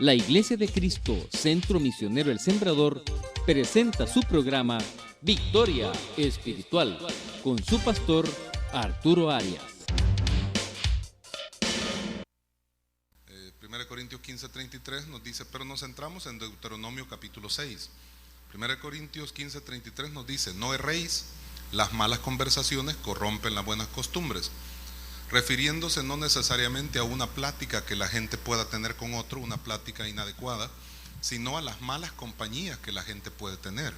La Iglesia de Cristo, Centro Misionero El Sembrador, presenta su programa Victoria Espiritual con su pastor Arturo Arias. 1 Corintios 15:33 nos dice, pero nos centramos en Deuteronomio capítulo 6. 1 Corintios 15:33 nos dice, no erréis, las malas conversaciones corrompen las buenas costumbres, refiriéndose no necesariamente a una plática que la gente pueda tener con otro, una plática inadecuada, sino a las malas compañías que la gente puede tener,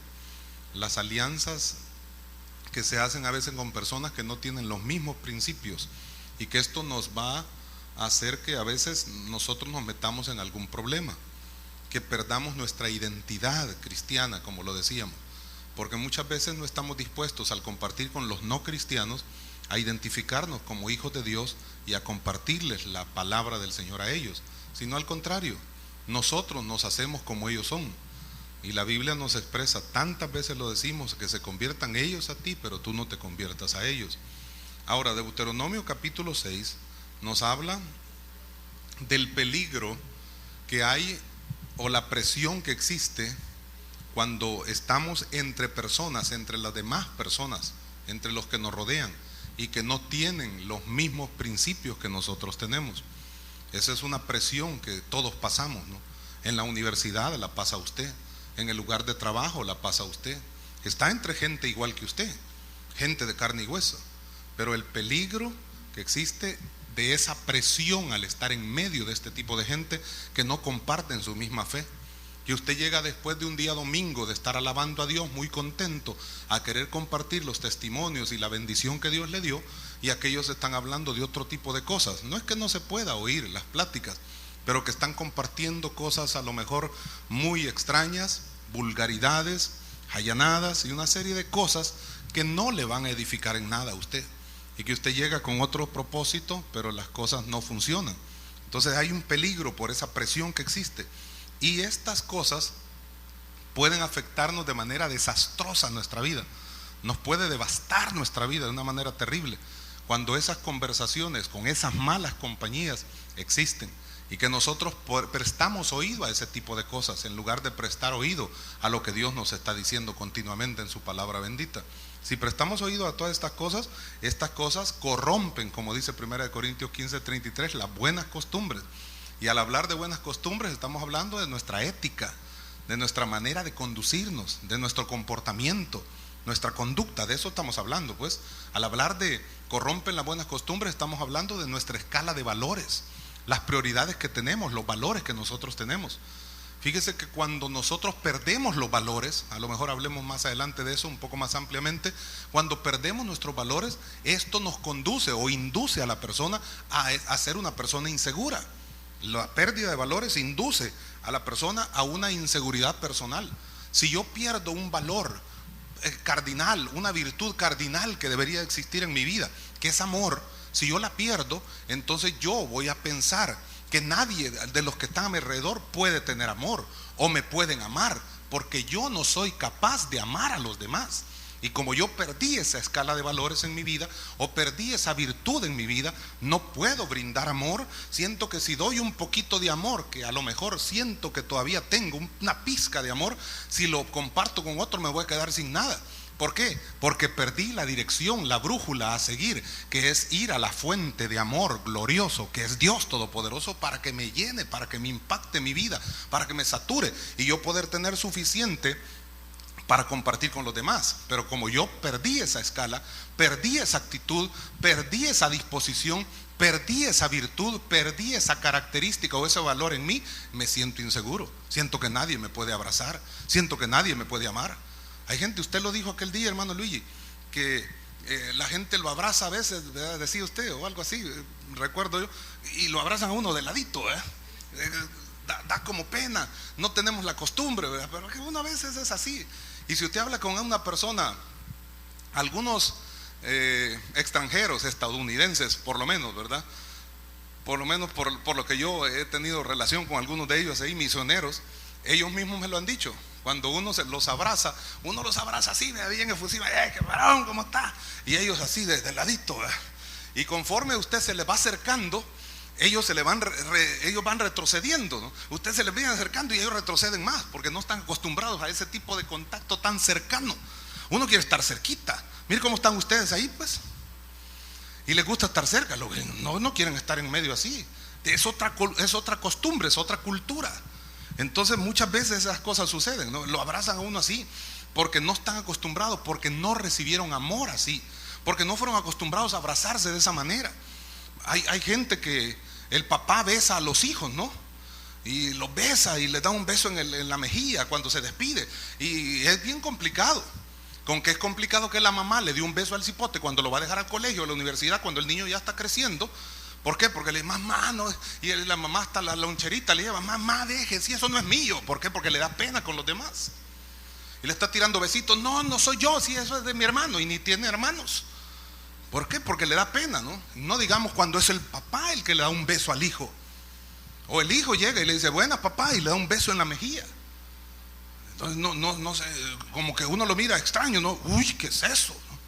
las alianzas que se hacen a veces con personas que no tienen los mismos principios, y que esto nos va a hacer que a veces nosotros nos metamos en algún problema, que perdamos nuestra identidad cristiana, como lo decíamos, porque muchas veces no estamos dispuestos al compartir con los no cristianos a identificarnos como hijos de Dios y a compartirles la palabra del Señor a ellos, sino al contrario, nosotros nos hacemos como ellos son, y la Biblia nos expresa, tantas veces lo decimos, que se conviertan ellos a ti, pero tú no te conviertas a ellos. Ahora, Deuteronomio capítulo 6 nos habla del peligro que hay, o la presión que existe cuando estamos entre personas, entre las demás personas, entre los que nos rodean y que no tienen los mismos principios que nosotros tenemos. Esa es una presión que todos pasamos, ¿no? En la universidad la pasa usted, en el lugar de trabajo la pasa usted, está entre gente igual que usted, gente de carne y hueso, pero el peligro que existe de esa presión al estar en medio de este tipo de gente que no comparten su misma fe, que usted llega después de un día domingo de estar alabando a Dios muy contento a querer compartir los testimonios y la bendición que Dios le dio, y aquellos están hablando de otro tipo de cosas. No es que no se pueda oír las pláticas, pero que están compartiendo cosas a lo mejor muy extrañas, vulgaridades, jayanadas y una serie de cosas que no le van a edificar en nada a usted, y que usted llega con otro propósito, pero las cosas no funcionan. Entonces hay un peligro por esa presión que existe. Y estas cosas pueden afectarnos de manera desastrosa nuestra vida, nos puede devastar nuestra vida de una manera terrible cuando esas conversaciones con esas malas compañías existen, y que nosotros prestamos oído a ese tipo de cosas en lugar de prestar oído a lo que Dios nos está diciendo continuamente en su palabra bendita. Si prestamos oído a todas estas cosas corrompen, como dice 1 Corintios 15:33, las buenas costumbres. Y al hablar de buenas costumbres estamos hablando de nuestra ética, de nuestra manera de conducirnos, de nuestro comportamiento, nuestra conducta, de eso estamos hablando. Pues al hablar de corrompen las buenas costumbres estamos hablando de nuestra escala de valores, las prioridades que tenemos, los valores que nosotros tenemos. Fíjese que cuando nosotros perdemos los valores, a lo mejor hablemos más adelante de eso un poco más ampliamente, cuando perdemos nuestros valores, esto nos conduce o induce a la persona a ser una persona insegura. La pérdida de valores induce a la persona a una inseguridad personal. Si yo pierdo un valor cardinal, una virtud cardinal que debería existir en mi vida, que es amor, si yo la pierdo, entonces yo voy a pensar que nadie de los que están a mi alrededor puede tener amor o me pueden amar, porque yo no soy capaz de amar a los demás. Y como yo perdí esa escala de valores en mi vida, o perdí esa virtud en mi vida, no puedo brindar amor. Siento que si doy un poquito de amor, que a lo mejor siento que todavía tengo una pizca de amor, si lo comparto con otro me voy a quedar sin nada. ¿Por qué? Porque perdí la dirección, la brújula a seguir, que es ir a la fuente de amor glorioso, que es Dios Todopoderoso, para que me llene, para que me impacte mi vida, para que me sature y yo poder tener suficiente para compartir con los demás. Pero como yo perdí esa escala, perdí esa actitud, perdí esa disposición, perdí esa virtud, perdí esa característica o ese valor en mí, me siento inseguro, siento que nadie me puede abrazar, siento que nadie me puede amar. Hay gente, usted lo dijo aquel día, hermano Luigi, que la gente lo abraza a veces, ¿verdad? Decía usted o algo así, recuerdo yo, y lo abrazan a uno de ladito, da como pena, no tenemos la costumbre, ¿verdad? Pero que uno a veces es así. Y si usted habla con una persona, algunos extranjeros, estadounidenses por lo menos, ¿verdad? Por lo menos por lo que yo he tenido relación con algunos de ellos ahí, misioneros, ellos mismos me lo han dicho. Cuando uno los abraza así, bien efusiva, qué varón, ¿cómo está? Y ellos así de ladito, ¿verdad? Y conforme usted se le va acercando, ellos ellos van retrocediendo, ¿no? Ustedes se les vienen acercando y ellos retroceden más porque no están acostumbrados a ese tipo de contacto tan cercano. Uno quiere estar cerquita. Mire cómo están ustedes ahí, pues, y les gusta estar cerca. No quieren estar en medio así. Es otra costumbre, es otra cultura. Entonces muchas veces esas cosas suceden, ¿no? Lo abrazan a uno así porque no están acostumbrados, porque no recibieron amor así, porque no fueron acostumbrados a abrazarse de esa manera. Hay gente que el papá besa a los hijos, ¿no? Y los besa y les da un beso en la mejilla cuando se despide. Y es bien complicado. Con que es complicado que la mamá le dé un beso al cipote cuando lo va a dejar al colegio o a la universidad, cuando el niño ya está creciendo. ¿Por qué? Porque le dice, mamá, no. Y la mamá hasta la loncherita le lleva, mamá, deje, si eso no es mío. ¿Por qué? Porque le da pena con los demás. Y le está tirando besitos. No soy yo, si eso es de mi hermano. Y ni tiene hermanos. ¿Por qué? Porque le da pena, ¿no? No digamos cuando es el papá el que le da un beso al hijo. O el hijo llega y le dice, buena papá, y le da un beso en la mejilla. Entonces no sé, como que uno lo mira extraño, ¿no? Uy, ¿qué es eso? ¿No?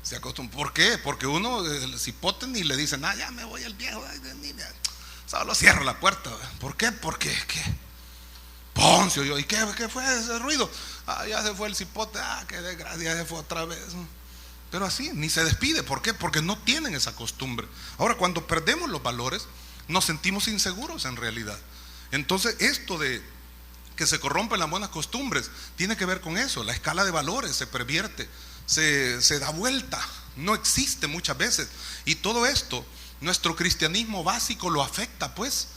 Se acostumbra. ¿Por qué? Porque uno, el cipote, ni le dicen, ya me voy al viejo, solo cierra la puerta. ¿Por qué? Porque, ¿qué? Poncio, yo, ¿y qué fue ese ruido? Ya se fue el cipote, qué desgracia, se fue otra vez, ¿no? Pero así, ni se despide. ¿Por qué? Porque no tienen esa costumbre. Ahora, cuando perdemos los valores, nos sentimos inseguros en realidad. Entonces, esto de que se corrompen las buenas costumbres tiene que ver con eso. La escala de valores se pervierte, se da vuelta, no existe muchas veces. Y todo esto, nuestro cristianismo básico lo afecta, pues.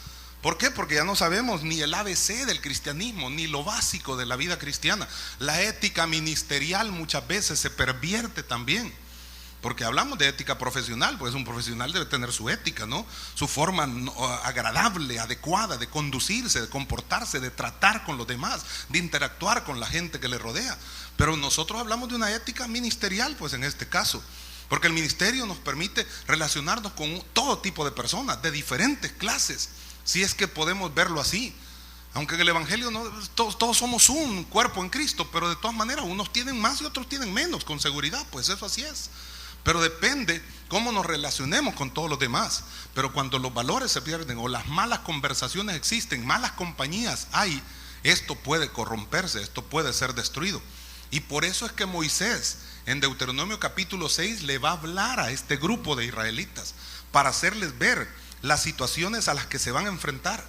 ¿Por qué? Porque ya no sabemos ni el ABC del cristianismo, ni lo básico de la vida cristiana. La ética ministerial muchas veces se pervierte también. Porque hablamos de ética profesional, pues un profesional debe tener su ética, ¿no? Su forma agradable, adecuada de conducirse, de comportarse, de tratar con los demás, de interactuar con la gente que le rodea. Pero nosotros hablamos de una ética ministerial, pues en este caso. Porque el ministerio nos permite relacionarnos con todo tipo de personas, de diferentes clases, si es que podemos verlo así. Aunque en el evangelio todos somos un cuerpo en Cristo, pero de todas maneras unos tienen más y otros tienen menos, con seguridad, pues eso así es. Pero depende cómo nos relacionemos con todos los demás. Pero cuando los valores se pierden o las malas conversaciones existen, malas compañías hay, esto puede corromperse, esto puede ser destruido. Y por eso es que Moisés en Deuteronomio capítulo 6 le va a hablar a este grupo de israelitas para hacerles ver las situaciones a las que se van a enfrentar.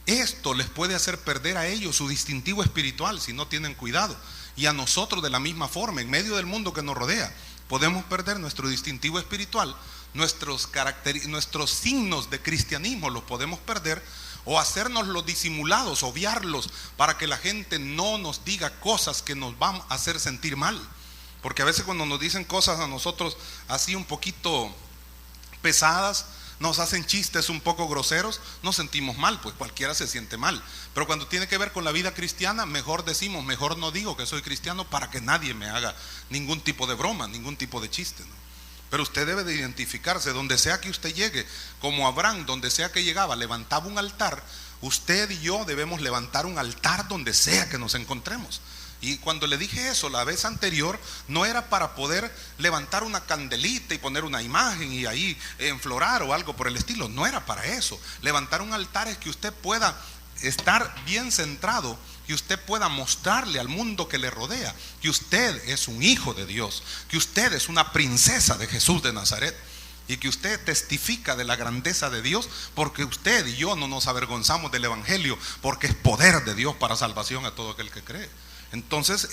Esto les puede hacer perder a ellos su distintivo espiritual si no tienen cuidado. Y a nosotros de la misma forma, en medio del mundo que nos rodea, podemos perder nuestro distintivo espiritual, nuestros signos de cristianismo los podemos perder, o hacernos los disimulados, obviarlos, para que la gente no nos diga cosas que nos van a hacer sentir mal. Porque a veces cuando nos dicen cosas a nosotros así un poquito pesadas, nos hacen chistes un poco groseros, nos sentimos mal, pues cualquiera se siente mal. Pero cuando tiene que ver con la vida cristiana, mejor decimos, mejor no digo que soy cristiano para que nadie me haga ningún tipo de broma, ningún tipo de chiste, ¿no? Pero usted debe de identificarse, donde sea que usted llegue, como Abraham, donde sea que llegaba, levantaba un altar. Usted y yo debemos levantar un altar donde sea que nos encontremos. Y cuando le dije eso la vez anterior, no era para poder levantar una candelita y poner una imagen y ahí enflorar o algo por el estilo. No era para eso. Levantar un altar es que usted pueda estar bien centrado, que usted pueda mostrarle al mundo que le rodea que usted es un hijo de Dios, que usted es una princesa de Jesús de Nazaret, y que usted testifica de la grandeza de Dios, porque usted y yo no nos avergonzamos del evangelio, porque es poder de Dios para salvación a todo aquel que cree. Entonces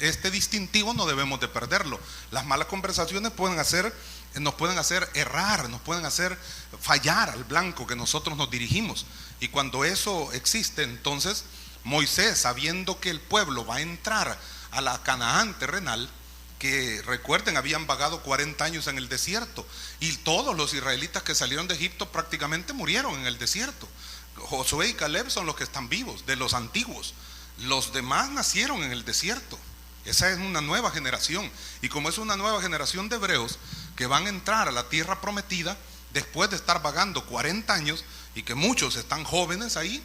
este distintivo no debemos de perderlo. Las malas conversaciones nos pueden hacer errar, nos pueden hacer fallar al blanco que nosotros nos dirigimos. Y cuando eso existe, entonces Moisés, sabiendo que el pueblo va a entrar a la Canaán terrenal, que recuerden, habían vagado 40 años en el desierto, y todos los israelitas que salieron de Egipto prácticamente murieron en el desierto. Josué y Caleb son los que están vivos, de los antiguos. Los demás nacieron en el desierto. Esa es una nueva generación. Y como es una nueva generación de hebreos que van a entrar a la tierra prometida después de estar vagando 40 años, y que muchos están jóvenes ahí,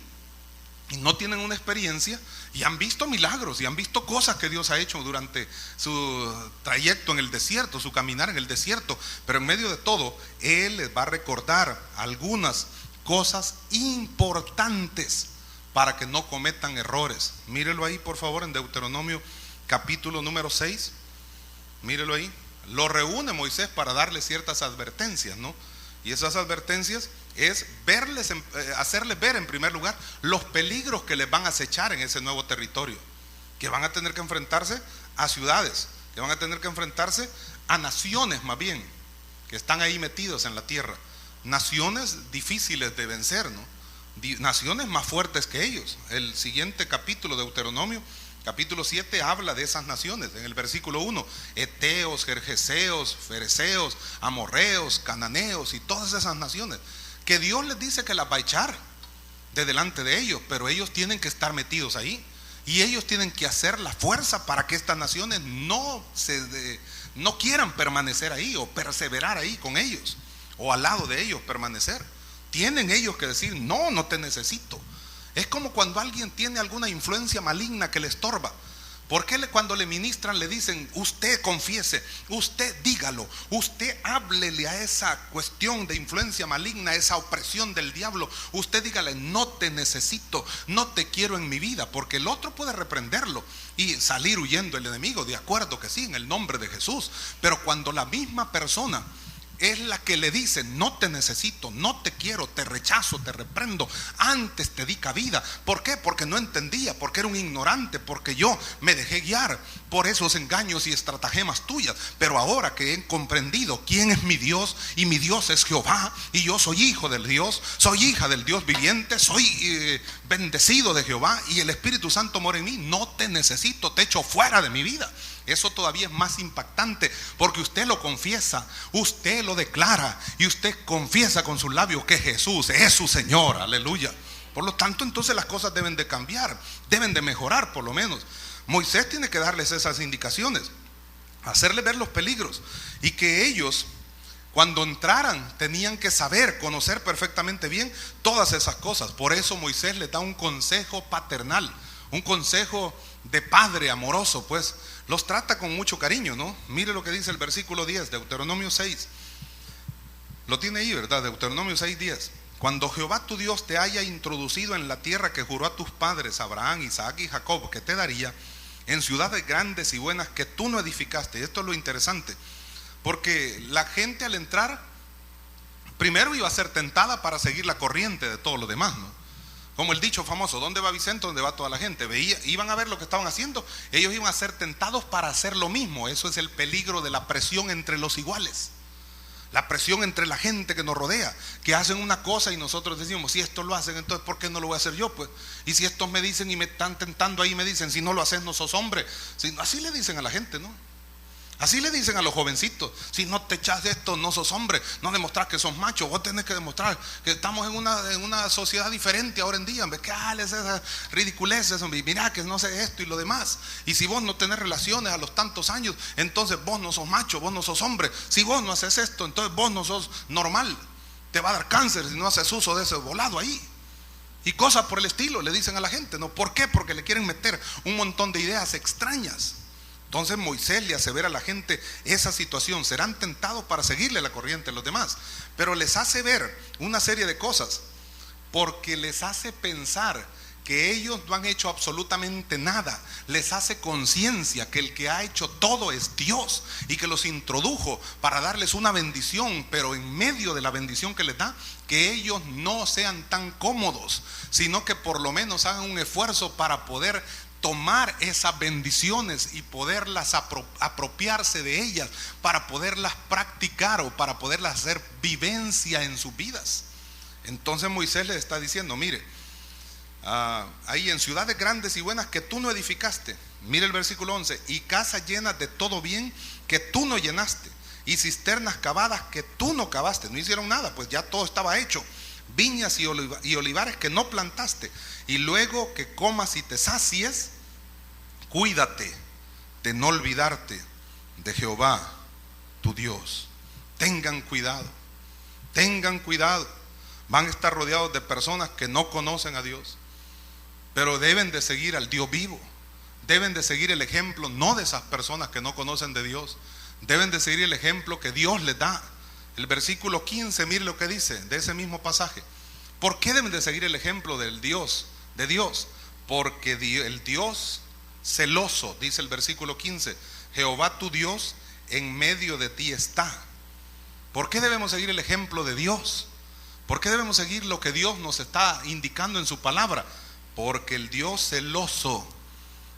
y no tienen una experiencia y han visto milagros y han visto cosas que Dios ha hecho durante su trayecto en el desierto, su caminar en el desierto, pero en medio de todo Él les va a recordar algunas cosas importantes para que no cometan errores. Mírelo ahí por favor en Deuteronomio capítulo número 6, mírelo ahí. Lo reúne Moisés para darle ciertas advertencias, ¿no? Y esas advertencias es hacerles ver en primer lugar los peligros que les van a acechar en ese nuevo territorio, que van a tener que enfrentarse a ciudades, que van a tener que enfrentarse a naciones más bien, que están ahí metidos en la tierra, naciones difíciles de vencer, ¿no? Naciones más fuertes que ellos. El siguiente capítulo de Deuteronomio capítulo 7 habla de esas naciones. En el versículo 1, Eteos, Gergeseos, Fereceos, Amorreos, Cananeos y todas esas naciones, que Dios les dice que las va a echar de delante de ellos, pero ellos tienen que estar metidos ahí y ellos tienen que hacer la fuerza para que estas naciones no quieran permanecer ahí o perseverar ahí con ellos o al lado de ellos permanecer. Tienen ellos que decir: no, no te necesito. Es como cuando alguien tiene alguna influencia maligna que le estorba. ¿Por qué cuando le ministran le dicen: usted confiese, usted dígalo, usted háblele a esa cuestión de influencia maligna, esa opresión del diablo, usted dígale: no te necesito, no te quiero en mi vida? Porque el otro puede reprenderlo y salir huyendo el enemigo, de acuerdo que sí, en el nombre de Jesús. Pero cuando la misma persona es la que le dice: no te necesito, no te quiero, te rechazo, te reprendo, antes te di cabida. ¿Por qué? Porque no entendía, porque era un ignorante, porque yo me dejé guiar por esos engaños y estratagemas tuyas. Pero ahora que he comprendido quién es mi Dios, y mi Dios es Jehová, y yo soy hijo del Dios, soy hija del Dios viviente, soy bendecido de Jehová, y el Espíritu Santo mora en mí, no te necesito, te echo fuera de mi vida. Eso todavía es más impactante, porque usted lo confiesa, usted lo declara y usted confiesa con sus labios que Jesús es su Señor, aleluya. Por lo tanto, entonces las cosas deben de cambiar, deben de mejorar por lo menos. Moisés tiene que darles esas indicaciones, hacerles ver los peligros, y que ellos cuando entraran tenían que saber, conocer perfectamente bien todas esas cosas. Por eso Moisés les da un consejo paternal, un consejo de padre amoroso, pues los trata con mucho cariño, ¿no? Mire lo que dice el versículo 10, Deuteronomio 6. Lo tiene ahí, ¿verdad? Deuteronomio 6:10. Cuando Jehová tu Dios te haya introducido en la tierra que juró a tus padres, Abraham, Isaac y Jacob, que te daría, en ciudades grandes y buenas que tú no edificaste. Esto es lo interesante, porque la gente al entrar, primero iba a ser tentada para seguir la corriente de todo lo demás, ¿no? Como el dicho famoso: ¿dónde va Vicente? ¿Dónde va toda la gente? Iban a ver lo que estaban haciendo, ellos iban a ser tentados para hacer lo mismo. Eso es el peligro de la presión entre los iguales, la presión entre la gente que nos rodea, que hacen una cosa y nosotros decimos: si esto lo hacen, entonces ¿por qué no lo voy a hacer yo? Pues, y si estos me dicen y me están tentando ahí, me dicen: si no lo haces no sos hombre. Así le dicen a la gente, ¿no? Así le dicen a los jovencitos: si no te echas de esto no sos hombre, no demostrás que sos macho. Vos tenés que demostrar que estamos en una sociedad diferente ahora en día. ¿Qué es esa ridiculez? Mirá que no sé esto y lo demás. Y si vos no tenés relaciones a los tantos años, entonces vos no sos macho, vos no sos hombre. Si vos no haces esto, entonces vos no sos normal, te va a dar cáncer si no haces uso de ese volado ahí. Y cosas por el estilo le dicen a la gente, ¿no? ¿Por qué? Porque le quieren meter un montón de ideas extrañas. Entonces Moisés le asevera a la gente esa situación: serán tentados para seguirle la corriente a los demás, pero les hace ver una serie de cosas, porque les hace pensar que ellos no han hecho absolutamente nada. Les hace conciencia que el que ha hecho todo es Dios, y que los introdujo para darles una bendición, pero en medio de la bendición que les da, que ellos no sean tan cómodos, sino que por lo menos hagan un esfuerzo para poder tomar esas bendiciones y poderlas apropiarse de ellas, para poderlas practicar o para poderlas hacer vivencia en sus vidas. Entonces Moisés les está diciendo: mire, ahí en ciudades grandes y buenas que tú no edificaste, mire el versículo 11, y casas llenas de todo bien que tú no llenaste, y cisternas cavadas que tú no cavaste. No hicieron nada, pues ya todo estaba hecho. Viñas y olivares que no plantaste, y luego que comas y te sacies, cuídate de no olvidarte de Jehová tu Dios. Tengan cuidado, tengan cuidado. Van a estar rodeados de personas que no conocen a Dios, pero deben de seguir al Dios vivo. Deben de seguir el ejemplo no de esas personas que no conocen de Dios, deben de seguir el ejemplo que Dios les da. El versículo 15, mire lo que dice de ese mismo pasaje. ¿Por qué deben de seguir el ejemplo del Dios, de Dios? Porque el Dios celoso, dice el versículo 15, Jehová tu Dios en medio de ti está. ¿Por qué debemos seguir el ejemplo de Dios? ¿Por qué debemos seguir lo que Dios nos está indicando en su palabra? Porque el Dios celoso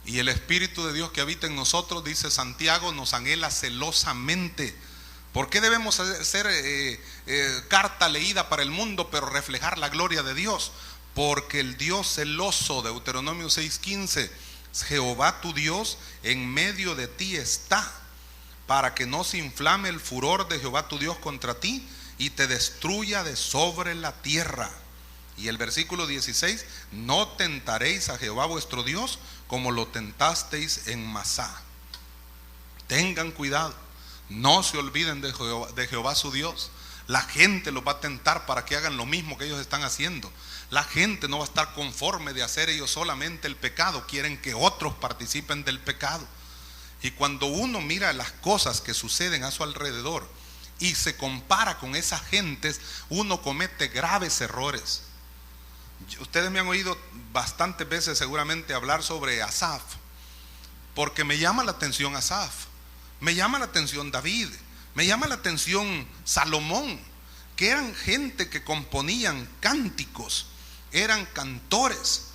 y el Espíritu de Dios que habita en nosotros, dice Santiago, nos anhela celosamente. ¿Por qué debemos ser carta leída para el mundo, pero reflejar la gloria de Dios? Porque el Dios celoso, Deuteronomio 6:15, Jehová tu Dios en medio de ti está, para que no se inflame el furor de Jehová tu Dios contra ti y te destruya de sobre la tierra. Y el versículo 16, no tentaréis a Jehová vuestro Dios como lo tentasteis en Masá. Tengan cuidado, no se olviden de Jehová su Dios. La gente los va a tentar para que hagan lo mismo que ellos están haciendo. La gente no va a estar conforme de hacer ellos solamente el pecado, quieren que otros participen del pecado. Y cuando uno mira las cosas que suceden a su alrededor y se compara con esas gentes, uno comete graves errores. Ustedes me han oído bastantes veces seguramente hablar sobre Asaf, porque me llama la atención Asaf, me llama la atención David, me llama la atención Salomón, que eran gente que componían cánticos, eran cantores.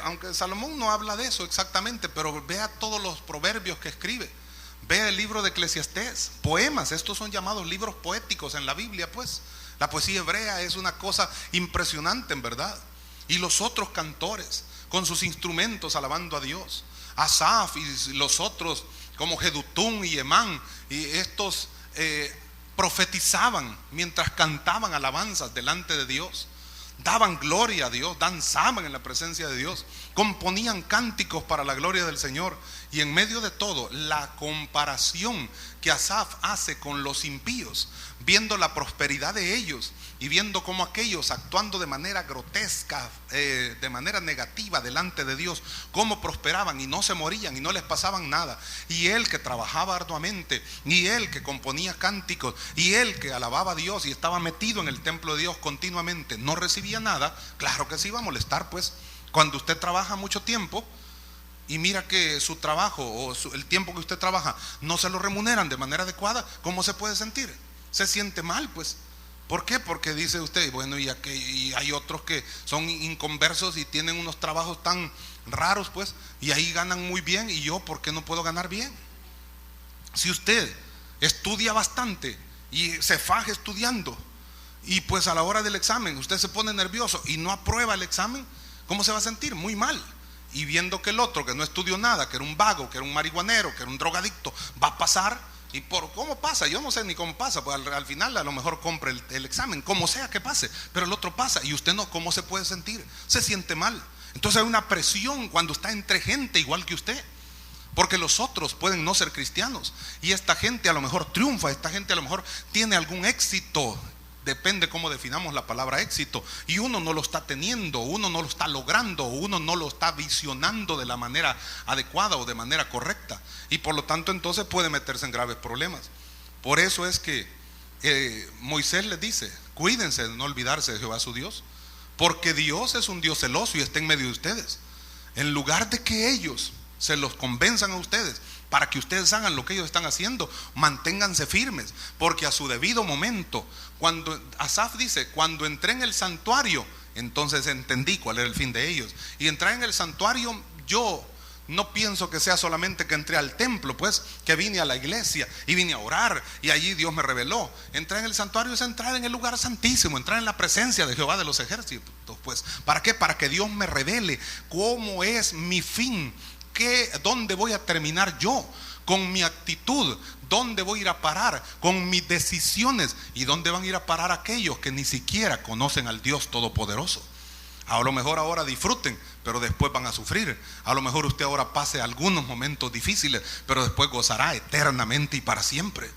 Aunque Salomón no habla de eso exactamente, pero vea todos los proverbios que escribe, vea el libro de Eclesiastés, poemas, estos son llamados libros poéticos en la Biblia, pues la poesía hebrea es una cosa impresionante en verdad. Y los otros cantores con sus instrumentos alabando a Dios, Asaf y los otros como Jedutún y Emán, y estos profetizaban mientras cantaban alabanzas delante de Dios, daban gloria a Dios, danzaban en la presencia de Dios, componían cánticos para la gloria del Señor. Y en medio de todo, la comparación que Asaf hace con los impíos, viendo la prosperidad de ellos y viendo cómo aquellos actuando de manera grotesca, de manera negativa delante de Dios, cómo prosperaban y no se morían y no les pasaban nada, y él que trabajaba arduamente, y él que componía cánticos, y él que alababa a Dios y estaba metido en el templo de Dios continuamente, no recibía nada. Claro que se iba a molestar, pues. Cuando usted trabaja mucho tiempo y mira que su trabajo o el tiempo que usted trabaja no se lo remuneran de manera adecuada, ¿cómo se puede sentir? Se siente mal, pues. ¿Por qué? Porque dice usted, bueno, y hay otros que son inconversos y tienen unos trabajos tan raros, pues, y ahí ganan muy bien, y yo, ¿por qué no puedo ganar bien? Si usted estudia bastante y se faja estudiando, y pues a la hora del examen usted se pone nervioso y no aprueba el examen, ¿cómo se va a sentir? Muy mal. Y viendo que el otro que no estudió nada, que era un vago, que era un marihuanero, que era un drogadicto, va a pasar. ¿Y por cómo pasa? Yo no sé ni cómo pasa, pues al final a lo mejor compre el examen, como sea que pase, pero el otro pasa y usted no. ¿Cómo se puede sentir? Se siente mal. Entonces hay una presión cuando está entre gente igual que usted, porque los otros pueden no ser cristianos y esta gente a lo mejor triunfa, esta gente a lo mejor tiene algún éxito. Depende cómo definamos la palabra éxito, y uno no lo está teniendo, uno no lo está logrando, uno no lo está visionando de la manera adecuada o de manera correcta, y por lo tanto entonces puede meterse en graves problemas. Por eso es que Moisés les dice: cuídense de no olvidarse de Jehová su Dios, porque Dios es un Dios celoso y está en medio de ustedes. En lugar de que ellos se los convenzan a ustedes para que ustedes hagan lo que ellos están haciendo, manténganse firmes, porque a su debido momento, cuando Asaf dice, cuando entré en el santuario, entonces entendí cuál era el fin de ellos. Y entrar en el santuario, yo no pienso que sea solamente que entré al templo, pues, que vine a la iglesia y vine a orar y allí Dios me reveló. Entrar en el santuario es entrar en el lugar santísimo, entrar en la presencia de Jehová de los ejércitos, pues. ¿Para qué? Para que Dios me revele cómo es mi fin. ¿Dónde voy a terminar yo con mi actitud? ¿Dónde voy a ir a parar con mis decisiones? ¿Y dónde van a ir a parar aquellos que ni siquiera conocen al Dios Todopoderoso? A lo mejor ahora disfruten, pero después van a sufrir. A lo mejor usted ahora pase algunos momentos difíciles, pero después gozará eternamente y para siempre.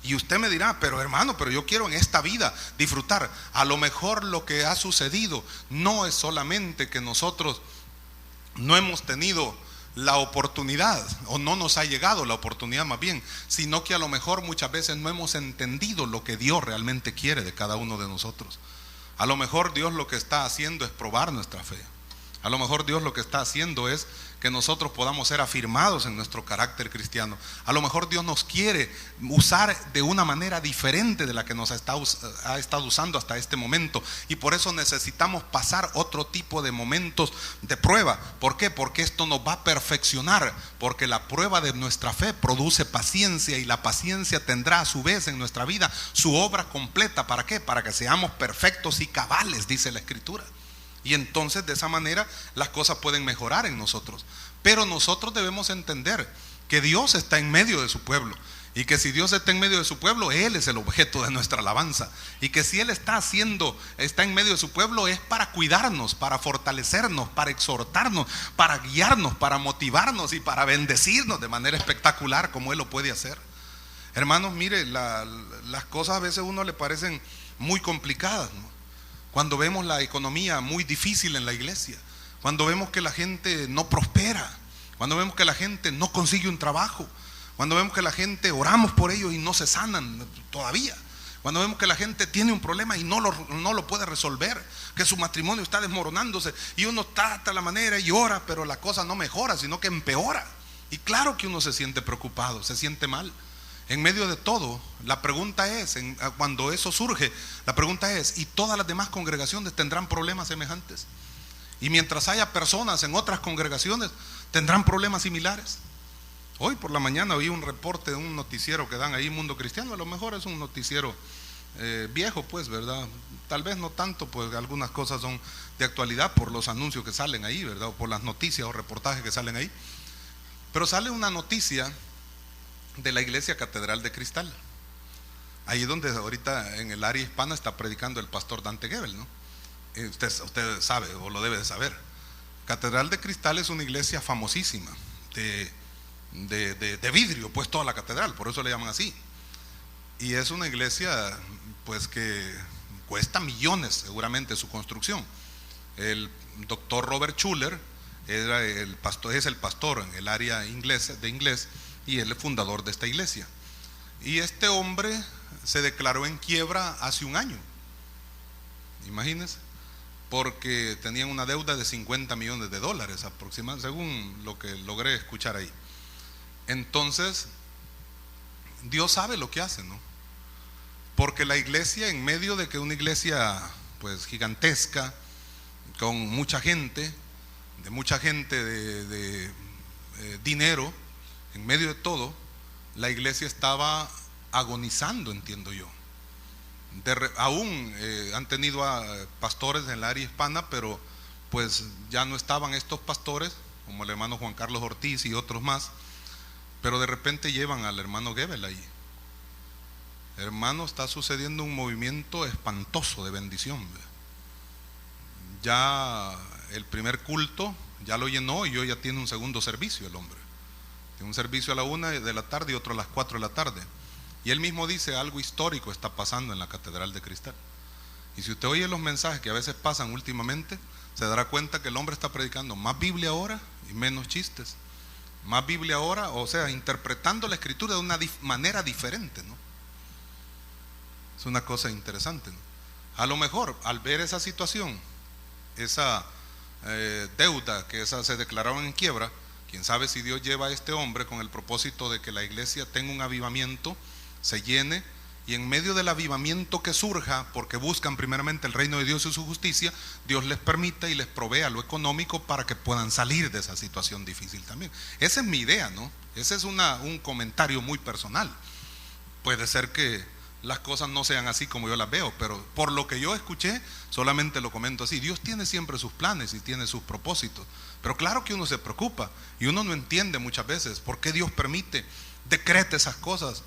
Y usted me dirá: pero hermano, pero yo quiero en esta vida disfrutar. A lo mejor lo que ha sucedido no es solamente que nosotros no hemos tenido la oportunidad, o no nos ha llegado la oportunidad más bien, sino que a lo mejor muchas veces no hemos entendido lo que Dios realmente quiere de cada uno de nosotros. A lo mejor Dios lo que está haciendo es probar nuestra fe. A lo mejor Dios lo que está haciendo es que nosotros podamos ser afirmados en nuestro carácter cristiano. A lo mejor Dios nos quiere usar de una manera diferente de la que nos ha estado usando hasta este momento. Y por eso necesitamos pasar otro tipo de momentos de prueba. ¿Por qué? Porque esto nos va a perfeccionar. Porque la prueba de nuestra fe produce paciencia, y la paciencia tendrá a su vez en nuestra vida su obra completa. ¿Para qué? Para que seamos perfectos y cabales, dice la Escritura. Y entonces de esa manera las cosas pueden mejorar en nosotros. Pero nosotros debemos entender que Dios está en medio de su pueblo, y que si Dios está en medio de su pueblo, Él es el objeto de nuestra alabanza. Y que si Él está en medio de su pueblo, es para cuidarnos, para fortalecernos, para exhortarnos, para guiarnos, para motivarnos y para bendecirnos de manera espectacular, como Él lo puede hacer. Hermanos, mire, las cosas a veces a uno le parecen muy complicadas, ¿no? Cuando vemos la economía muy difícil en la iglesia, cuando vemos que la gente no prospera, cuando vemos que la gente no consigue un trabajo, cuando vemos que la gente oramos por ellos y no se sanan todavía, cuando vemos que la gente tiene un problema y no lo puede resolver, que su matrimonio está desmoronándose, y uno trata la manera y ora, pero la cosa no mejora, sino que empeora. Y claro que uno se siente preocupado, se siente mal. En medio de todo, la pregunta es, cuando eso surge, la pregunta es: ¿y todas las demás congregaciones tendrán problemas semejantes? Y mientras haya personas en otras congregaciones, ¿tendrán problemas similares? Hoy por la mañana oí un reporte de un noticiero que dan ahí, Mundo Cristiano. A lo mejor es un noticiero viejo, pues, ¿verdad? Tal vez no tanto, pues algunas cosas son de actualidad por los anuncios que salen ahí, ¿verdad? O por las noticias o reportajes que salen ahí. Pero sale una noticia de la iglesia Catedral de Cristal, ahí donde ahorita en el área hispana está predicando el pastor Dante Gebel, ¿no? Usted sabe, o lo debe de saber. Catedral de Cristal es una iglesia famosísima, de vidrio, pues toda la catedral, por eso le llaman así. Y es una iglesia pues que cuesta millones seguramente su construcción. El doctor Robert Schuller es el pastor en el área de inglés, y él es fundador de esta iglesia. Y este hombre se declaró en quiebra hace un año, imagínense, porque tenían una deuda de $50 millones aproximadamente, según lo que logré escuchar ahí. Entonces Dios sabe lo que hace, ¿no? Porque la iglesia, en medio de que una iglesia pues gigantesca, con mucha gente de dinero, en medio de todo, la iglesia estaba agonizando, entiendo yo. Aún han tenido pastores en el área hispana, pero pues ya no estaban estos pastores, como el hermano Juan Carlos Ortiz y otros más, pero de repente llevan al hermano Gebel ahí. Hermano, está sucediendo un movimiento espantoso de bendición. Ya el primer culto ya lo llenó, y hoy ya tiene un segundo servicio el hombre. Tiene un servicio a la 1 de la tarde y otro a las 4 de la tarde. Y él mismo dice: algo histórico está pasando en la Catedral de Cristal. Y si usted oye los mensajes que a veces pasan últimamente, se dará cuenta que el hombre está predicando más Biblia ahora y menos chistes. Más Biblia ahora, o sea, interpretando la Escritura de una manera diferente, ¿no? Es una cosa interesante, ¿no? A lo mejor al ver esa situación, esa deuda que se declararon en quiebra, quién sabe si Dios lleva a este hombre con el propósito de que la iglesia tenga un avivamiento, se llene, y en medio del avivamiento que surja, porque buscan primeramente el reino de Dios y su justicia, Dios les permita y les provea lo económico para que puedan salir de esa situación difícil también. Esa es mi idea, ¿no? Ese es un comentario muy personal. Puede ser que las cosas no sean así como yo las veo, pero por lo que yo escuché, solamente lo comento así. Dios tiene siempre sus planes y tiene sus propósitos, pero claro que uno se preocupa y uno no entiende muchas veces por qué Dios permite, decreta esas cosas,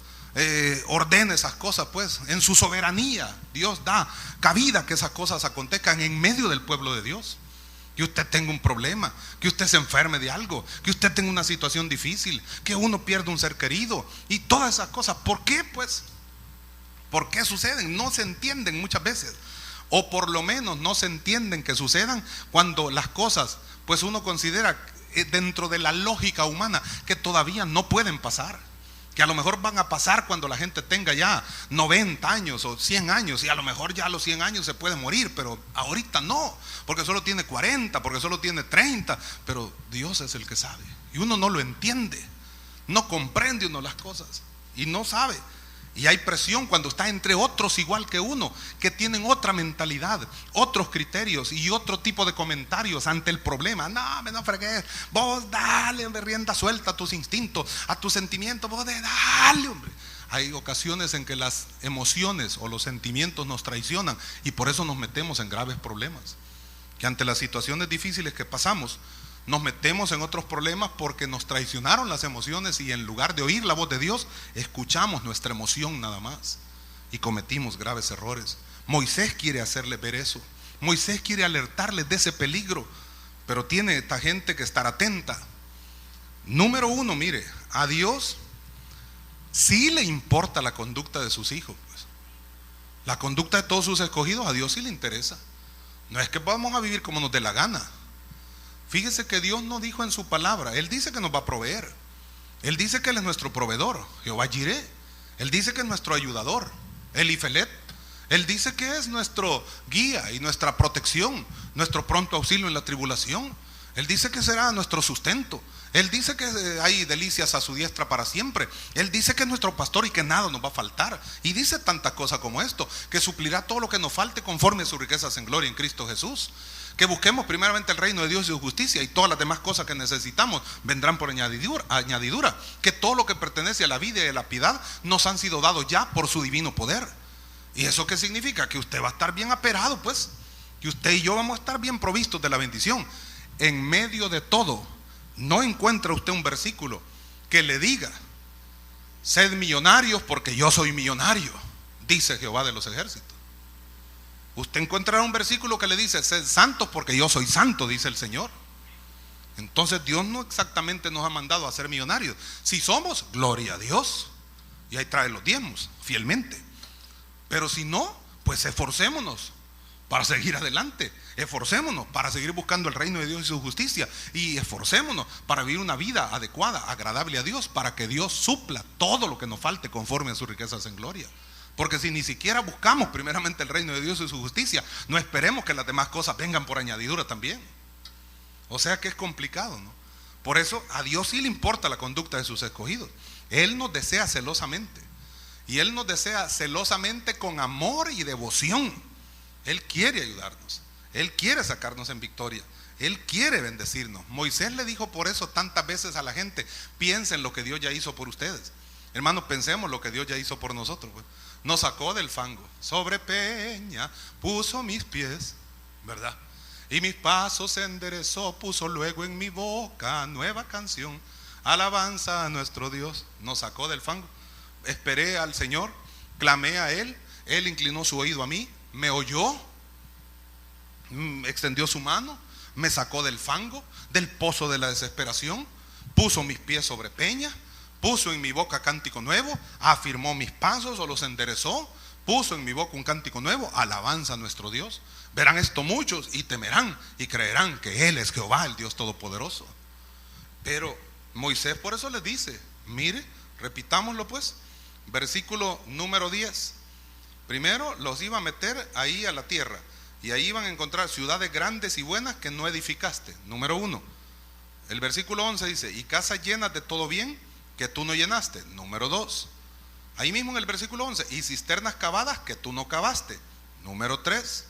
ordena esas cosas. Pues en su soberanía Dios da cabida que esas cosas acontezcan en medio del pueblo de Dios. Que usted tenga un problema, que usted se enferme de algo, que usted tenga una situación difícil, que uno pierda un ser querido y todas esas cosas. ¿Por qué? Pues ¿por qué suceden? No se entienden muchas veces. o por lo menos no se entienden que sucedan cuando las cosas, pues uno considera dentro de la lógica humana que todavía no pueden pasar, que a lo mejor van a pasar cuando la gente tenga ya 90 años o 100 años, y a lo mejor ya a los 100 años se puede morir, pero ahorita no, porque solo tiene 40, porque solo tiene 30, pero Dios es el que sabe, y uno no lo entiende, no comprende uno las cosas, y no sabe. Y hay presión cuando está entre otros igual que uno, que tienen otra mentalidad, otros criterios y otro tipo de comentarios ante el problema. No, me no fregues, vos dale, rienda suelta a tus instintos, a tus sentimientos, vos dale, hombre. Hay ocasiones en que las emociones o los sentimientos nos traicionan y por eso nos metemos en graves problemas. Que ante las situaciones difíciles que pasamos, nos metemos en otros problemas porque nos traicionaron las emociones y en lugar de oír la voz de Dios, escuchamos nuestra emoción nada más y cometimos graves errores. Moisés quiere hacerle ver eso. Moisés quiere alertarles de ese peligro, pero tiene esta gente que estar atenta. Número uno, mire, a Dios sí le importa la conducta de sus hijos, pues. La conducta de todos sus escogidos a Dios sí le interesa. No es que vamos a vivir como nos dé la gana. Fíjese que Dios nos dijo en su palabra, Él dice que nos va a proveer, Él dice que Él es nuestro proveedor, Jehová Jireh. Él dice que es nuestro ayudador, Elifelet. Él dice que es nuestro guía y nuestra protección, nuestro pronto auxilio en la tribulación. Él dice que será nuestro sustento. Él dice que hay delicias a su diestra para siempre. Él dice que es nuestro pastor y que nada nos va a faltar. Y dice tantas cosas como esto, que suplirá todo lo que nos falte conforme a sus riquezas en gloria en Cristo Jesús. Que busquemos primeramente el reino de Dios y su justicia, y todas las demás cosas que necesitamos vendrán por añadidura. Que todo lo que pertenece a la vida y a la piedad nos han sido dados ya por su divino poder. ¿Y eso qué significa? Que usted va a estar bien aperado, pues. Que usted y yo vamos a estar bien provistos de la bendición. En medio de todo, no encuentra usted un versículo que le diga: sed millonarios porque yo soy millonario, dice Jehová de los ejércitos. Usted encontrará un versículo que le dice: sed santos porque yo soy santo, dice el Señor. Entonces Dios no exactamente nos ha mandado a ser millonarios. Si somos, gloria a Dios, y ahí trae los diezmos fielmente. Pero si no, pues esforcémonos para seguir adelante. Esforcémonos para seguir buscando el reino de Dios y su justicia. Y esforcémonos para vivir una vida adecuada, agradable a Dios, para que Dios supla todo lo que nos falte conforme a sus riquezas en gloria. Porque si ni siquiera buscamos primeramente el reino de Dios y su justicia, no esperemos que las demás cosas vengan por añadidura también. O sea que es complicado, ¿no? Por eso a Dios sí le importa la conducta de sus escogidos. Él nos desea celosamente. Y Él nos desea celosamente con amor y devoción. Él quiere ayudarnos. Él quiere sacarnos en victoria. Él quiere bendecirnos. Moisés le dijo por eso tantas veces a la gente: piensen lo que Dios ya hizo por ustedes. Hermanos, pensemos lo que Dios ya hizo por nosotros, pues. Nos sacó del fango, sobre peña puso mis pies, ¿verdad? Y mis pasos enderezó, puso luego en mi boca nueva canción, alabanza a nuestro Dios. Nos sacó del fango. Esperé al Señor, clamé a Él, Él inclinó su oído a mí, me oyó, extendió su mano, me sacó del fango, del pozo de la desesperación, puso mis pies sobre peña, puso en mi boca cántico nuevo, afirmó mis pasos o los enderezó, puso en mi boca un cántico nuevo, alabanza a nuestro Dios. Verán esto muchos y temerán y creerán que Él es Jehová, el Dios Todopoderoso. Pero Moisés por eso les dice, mire, repitámoslo pues, versículo número 10. Primero los iba a meter ahí a la tierra, y ahí iban a encontrar ciudades grandes y buenas que no edificaste. Número 1. El versículo 11 dice: y casas llenas de todo bien que tú no llenaste. Número 2. Ahí mismo en el versículo 11: y cisternas cavadas que tú no cavaste. Número 3.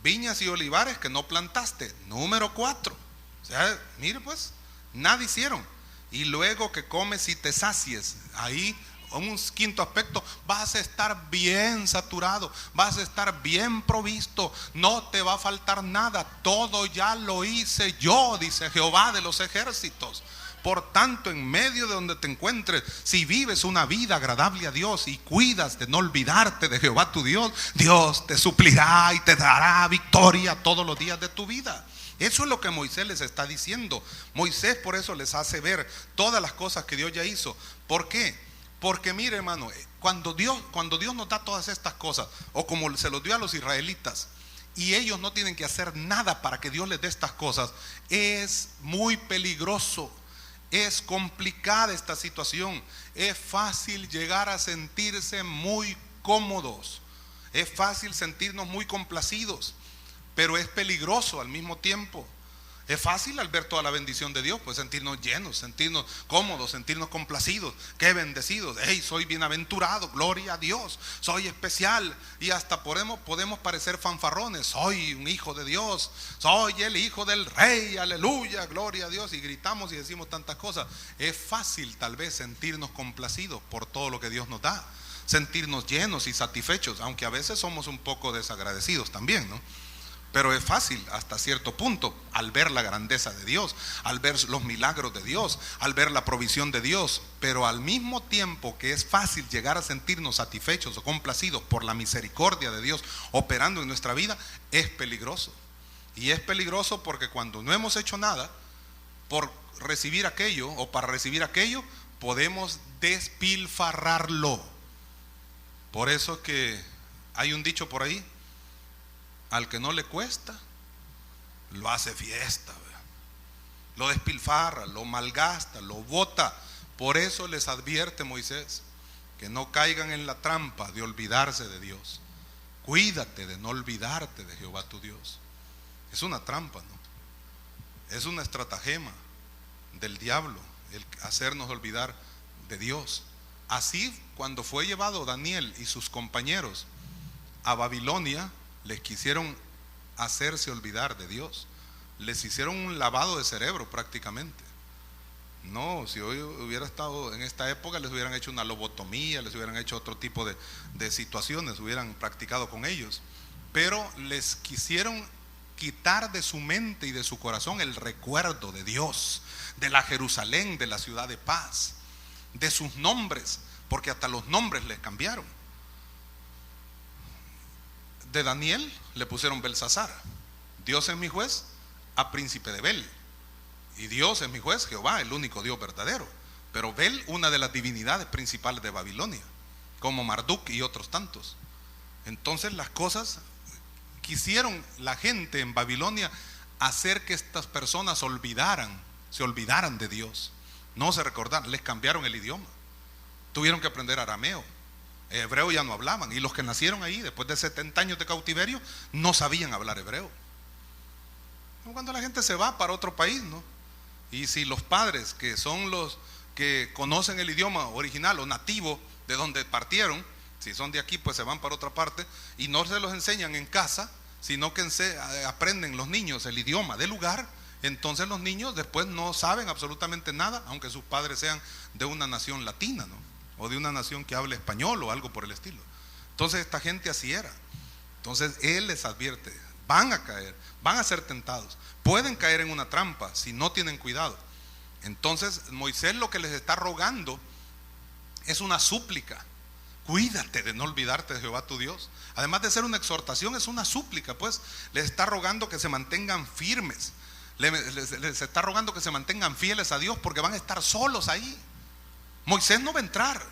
Viñas y olivares que no plantaste. Número 4. O sea, mire pues, nada hicieron. Y luego que comes y te sacies, ahí un quinto aspecto: vas a estar bien saturado, vas a estar bien provisto, no te va a faltar nada, todo ya lo hice yo, dice Jehová de los ejércitos. Por tanto, en medio de donde te encuentres, si vives una vida agradable a Dios y cuidas de no olvidarte de Jehová tu Dios, Dios te suplirá y te dará victoria todos los días de tu vida. Eso es lo que Moisés les está diciendo. Moisés por eso les hace ver todas las cosas que Dios ya hizo. ¿Por qué? Porque mire, hermano, cuando Dios nos da todas estas cosas, o como se los dio a los israelitas, y ellos no tienen que hacer nada para que Dios les dé estas cosas, es muy peligroso. Es complicada esta situación. Es fácil llegar a sentirse muy cómodos. Es fácil sentirnos muy complacidos, pero es peligroso al mismo tiempo. Es fácil al ver toda la bendición de Dios, pues sentirnos llenos, sentirnos cómodos, sentirnos complacidos. Qué bendecidos. Hey, soy bienaventurado, gloria a Dios, soy especial. Y hasta podemos parecer fanfarrones. Soy un hijo de Dios, soy el hijo del rey, aleluya, gloria a Dios. Y gritamos y decimos tantas cosas. Es fácil tal vez sentirnos complacidos por todo lo que Dios nos da, sentirnos llenos y satisfechos, aunque a veces somos un poco desagradecidos también, ¿no? Pero es fácil hasta cierto punto, al ver la grandeza de Dios, al ver los milagros de Dios, al ver la provisión de Dios. Pero al mismo tiempo que es fácil llegar a sentirnos satisfechos o complacidos por la misericordia de Dios operando en nuestra vida, es peligroso. Y es peligroso porque cuando no hemos hecho nada por recibir aquello o para recibir aquello, podemos despilfarrarlo. Por eso que hay un dicho por ahí: al que no le cuesta, lo hace fiesta, ¿verdad? Lo despilfarra, lo malgasta, lo bota. Por eso les advierte Moisés que no caigan en la trampa de olvidarse de Dios. Cuídate de no olvidarte de Jehová tu Dios. Es una trampa, ¿no? Es una estratagema del diablo el hacernos olvidar de Dios. Así, cuando fue llevado Daniel y sus compañeros a Babilonia, les quisieron hacerse olvidar de Dios. Les hicieron un lavado de cerebro prácticamente. No, si hoy hubiera estado en esta época, les hubieran hecho una lobotomía, les hubieran hecho otro tipo de situaciones, hubieran practicado con ellos. Pero les quisieron quitar de su mente y de su corazón el recuerdo de Dios, de la Jerusalén, de la ciudad de paz, de sus nombres, porque hasta los nombres les cambiaron. De Daniel le pusieron Belsasar. Dios es mi juez, a príncipe de Bel. Y Dios es mi juez, Jehová, el único Dios verdadero. Pero Bel, una de las divinidades principales de Babilonia, como Marduk y otros tantos. Entonces las cosas, quisieron la gente en Babilonia hacer que estas personas se olvidaran de Dios, no se recordaran. Les cambiaron el idioma, tuvieron que aprender arameo. Hebreo ya no hablaban, y los que nacieron ahí después de 70 años de cautiverio no sabían hablar hebreo. Cuando la gente se va para otro país, ¿no? Y si los padres, que son los que conocen el idioma original o nativo de donde partieron, si son de aquí, pues se van para otra parte y no se los enseñan en casa, sino que aprenden los niños el idioma del lugar, entonces los niños después no saben absolutamente nada, aunque sus padres sean de una nación latina, ¿no? O de una nación que hable español o algo por el estilo. Entonces esta gente así era. Entonces Él les advierte: van a caer, van a ser tentados, pueden caer en una trampa si no tienen cuidado. Entonces Moisés lo que les está rogando es una súplica: cuídate de no olvidarte de Jehová tu Dios. Además de ser una exhortación, es una súplica, pues les está rogando que se mantengan firmes, les está rogando que se mantengan fieles a Dios, porque van a estar solos ahí. Moisés no va a entrar.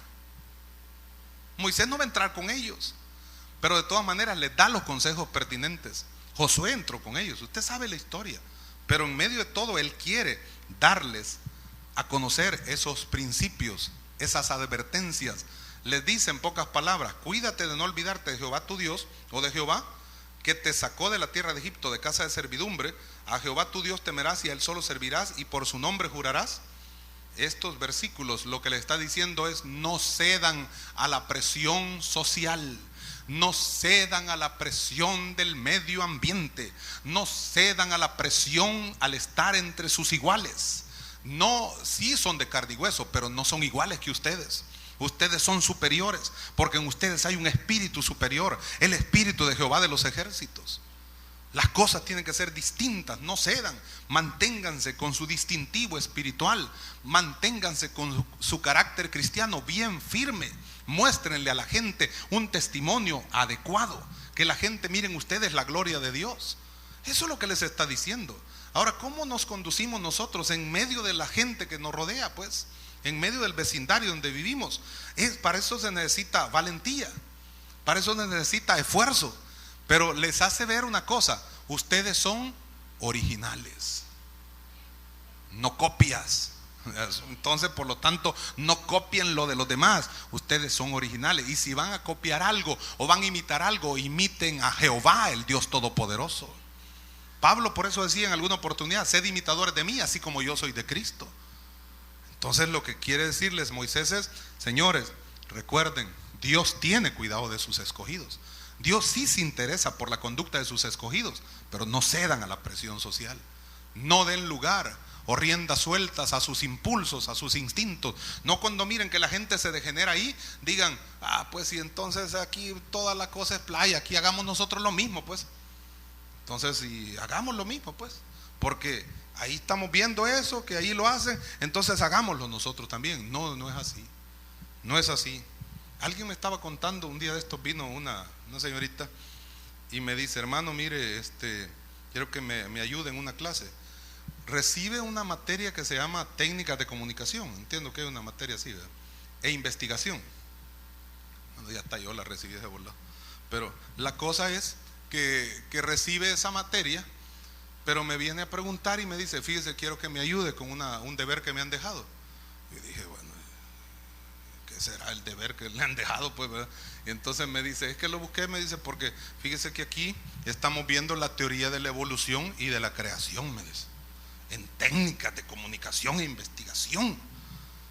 Moisés no va a entrar con ellos, pero de todas maneras les da los consejos pertinentes. Josué entró con ellos, usted sabe la historia, pero en medio de todo Él quiere darles a conocer esos principios, esas advertencias. Les dice en pocas palabras: cuídate de no olvidarte de Jehová tu Dios, o de Jehová que te sacó de la tierra de Egipto, de casa de servidumbre. A Jehová tu Dios temerás y a Él solo servirás, y por su nombre jurarás. Estos versículos lo que le está diciendo es: no cedan a la presión social, no cedan a la presión del medio ambiente, no cedan a la presión al estar entre sus iguales. No, sí son de carne y hueso, pero no son iguales que ustedes. Ustedes son superiores, porque en ustedes hay un espíritu superior, el espíritu de Jehová de los ejércitos. Las cosas tienen que ser distintas, no cedan, manténganse con su distintivo espiritual, manténganse con su carácter cristiano bien firme, muéstrenle a la gente un testimonio adecuado, que la gente miren ustedes la gloria de Dios. Eso es lo que les está diciendo. Ahora, ¿cómo nos conducimos nosotros en medio de la gente que nos rodea? Pues, en medio del vecindario donde vivimos. Para eso se necesita valentía, para eso se necesita esfuerzo, Pero les hace ver una cosa: ustedes son originales, no copias. Entonces, por lo tanto, no copien lo de los demás. Ustedes son originales. Y si van a copiar algo o van a imitar algo, imiten a Jehová, el Dios Todopoderoso. Pablo por eso decía en alguna oportunidad: sed imitadores de mí, así como yo soy de Cristo. Entonces, lo que quiere decirles Moisés es: señores, recuerden, Dios tiene cuidado de sus escogidos. Dios sí se interesa por la conducta de sus escogidos, pero no cedan a la presión social. No den lugar o riendas sueltas a sus impulsos, a sus instintos. No cuando miren que la gente se degenera ahí, digan: pues si entonces aquí toda la cosa es playa, aquí hagamos nosotros lo mismo, pues. Entonces, si hagamos lo mismo, pues, porque ahí estamos viendo eso, que ahí lo hacen, entonces hagámoslo nosotros también. No, no es así. No es así. Alguien me estaba contando un día de estos, vino una señorita y me dice: hermano, mire, quiero que me ayude en una clase. Recibe una materia que se llama técnicas de comunicación, entiendo que es una materia así, ¿verdad? E investigación. Bueno, ya está, yo la recibí de volado. Pero la cosa es que recibe esa materia, pero me viene a preguntar y me dice: fíjese, quiero que me ayude con un deber que me han dejado. Y dije: bueno, ¿qué será el deber que le han dejado, pues, verdad? Y entonces me dice: es que lo busqué, me dice, porque fíjese que aquí estamos viendo la teoría de la evolución y de la creación, me dice, en técnicas de comunicación e investigación.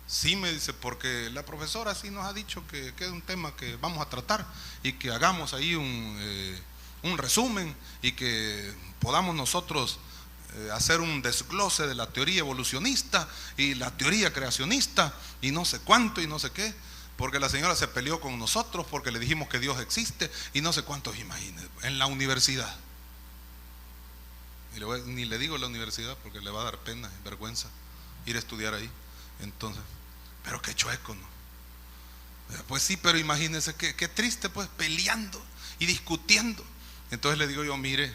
Sí, me dice, porque la profesora sí nos ha dicho que es un tema que vamos a tratar y que hagamos ahí un resumen y que podamos nosotros hacer un desglose de la teoría evolucionista y la teoría creacionista y no sé cuánto y no sé qué, porque la señora se peleó con nosotros porque le dijimos que Dios existe y no sé cuántos, imagínense, en la universidad. Y ni le digo la universidad porque le va a dar pena y vergüenza ir a estudiar ahí. Entonces, pero qué chueco, ¿no? Pues sí, pero imagínense qué triste, pues, peleando y discutiendo. Entonces le digo yo: mire,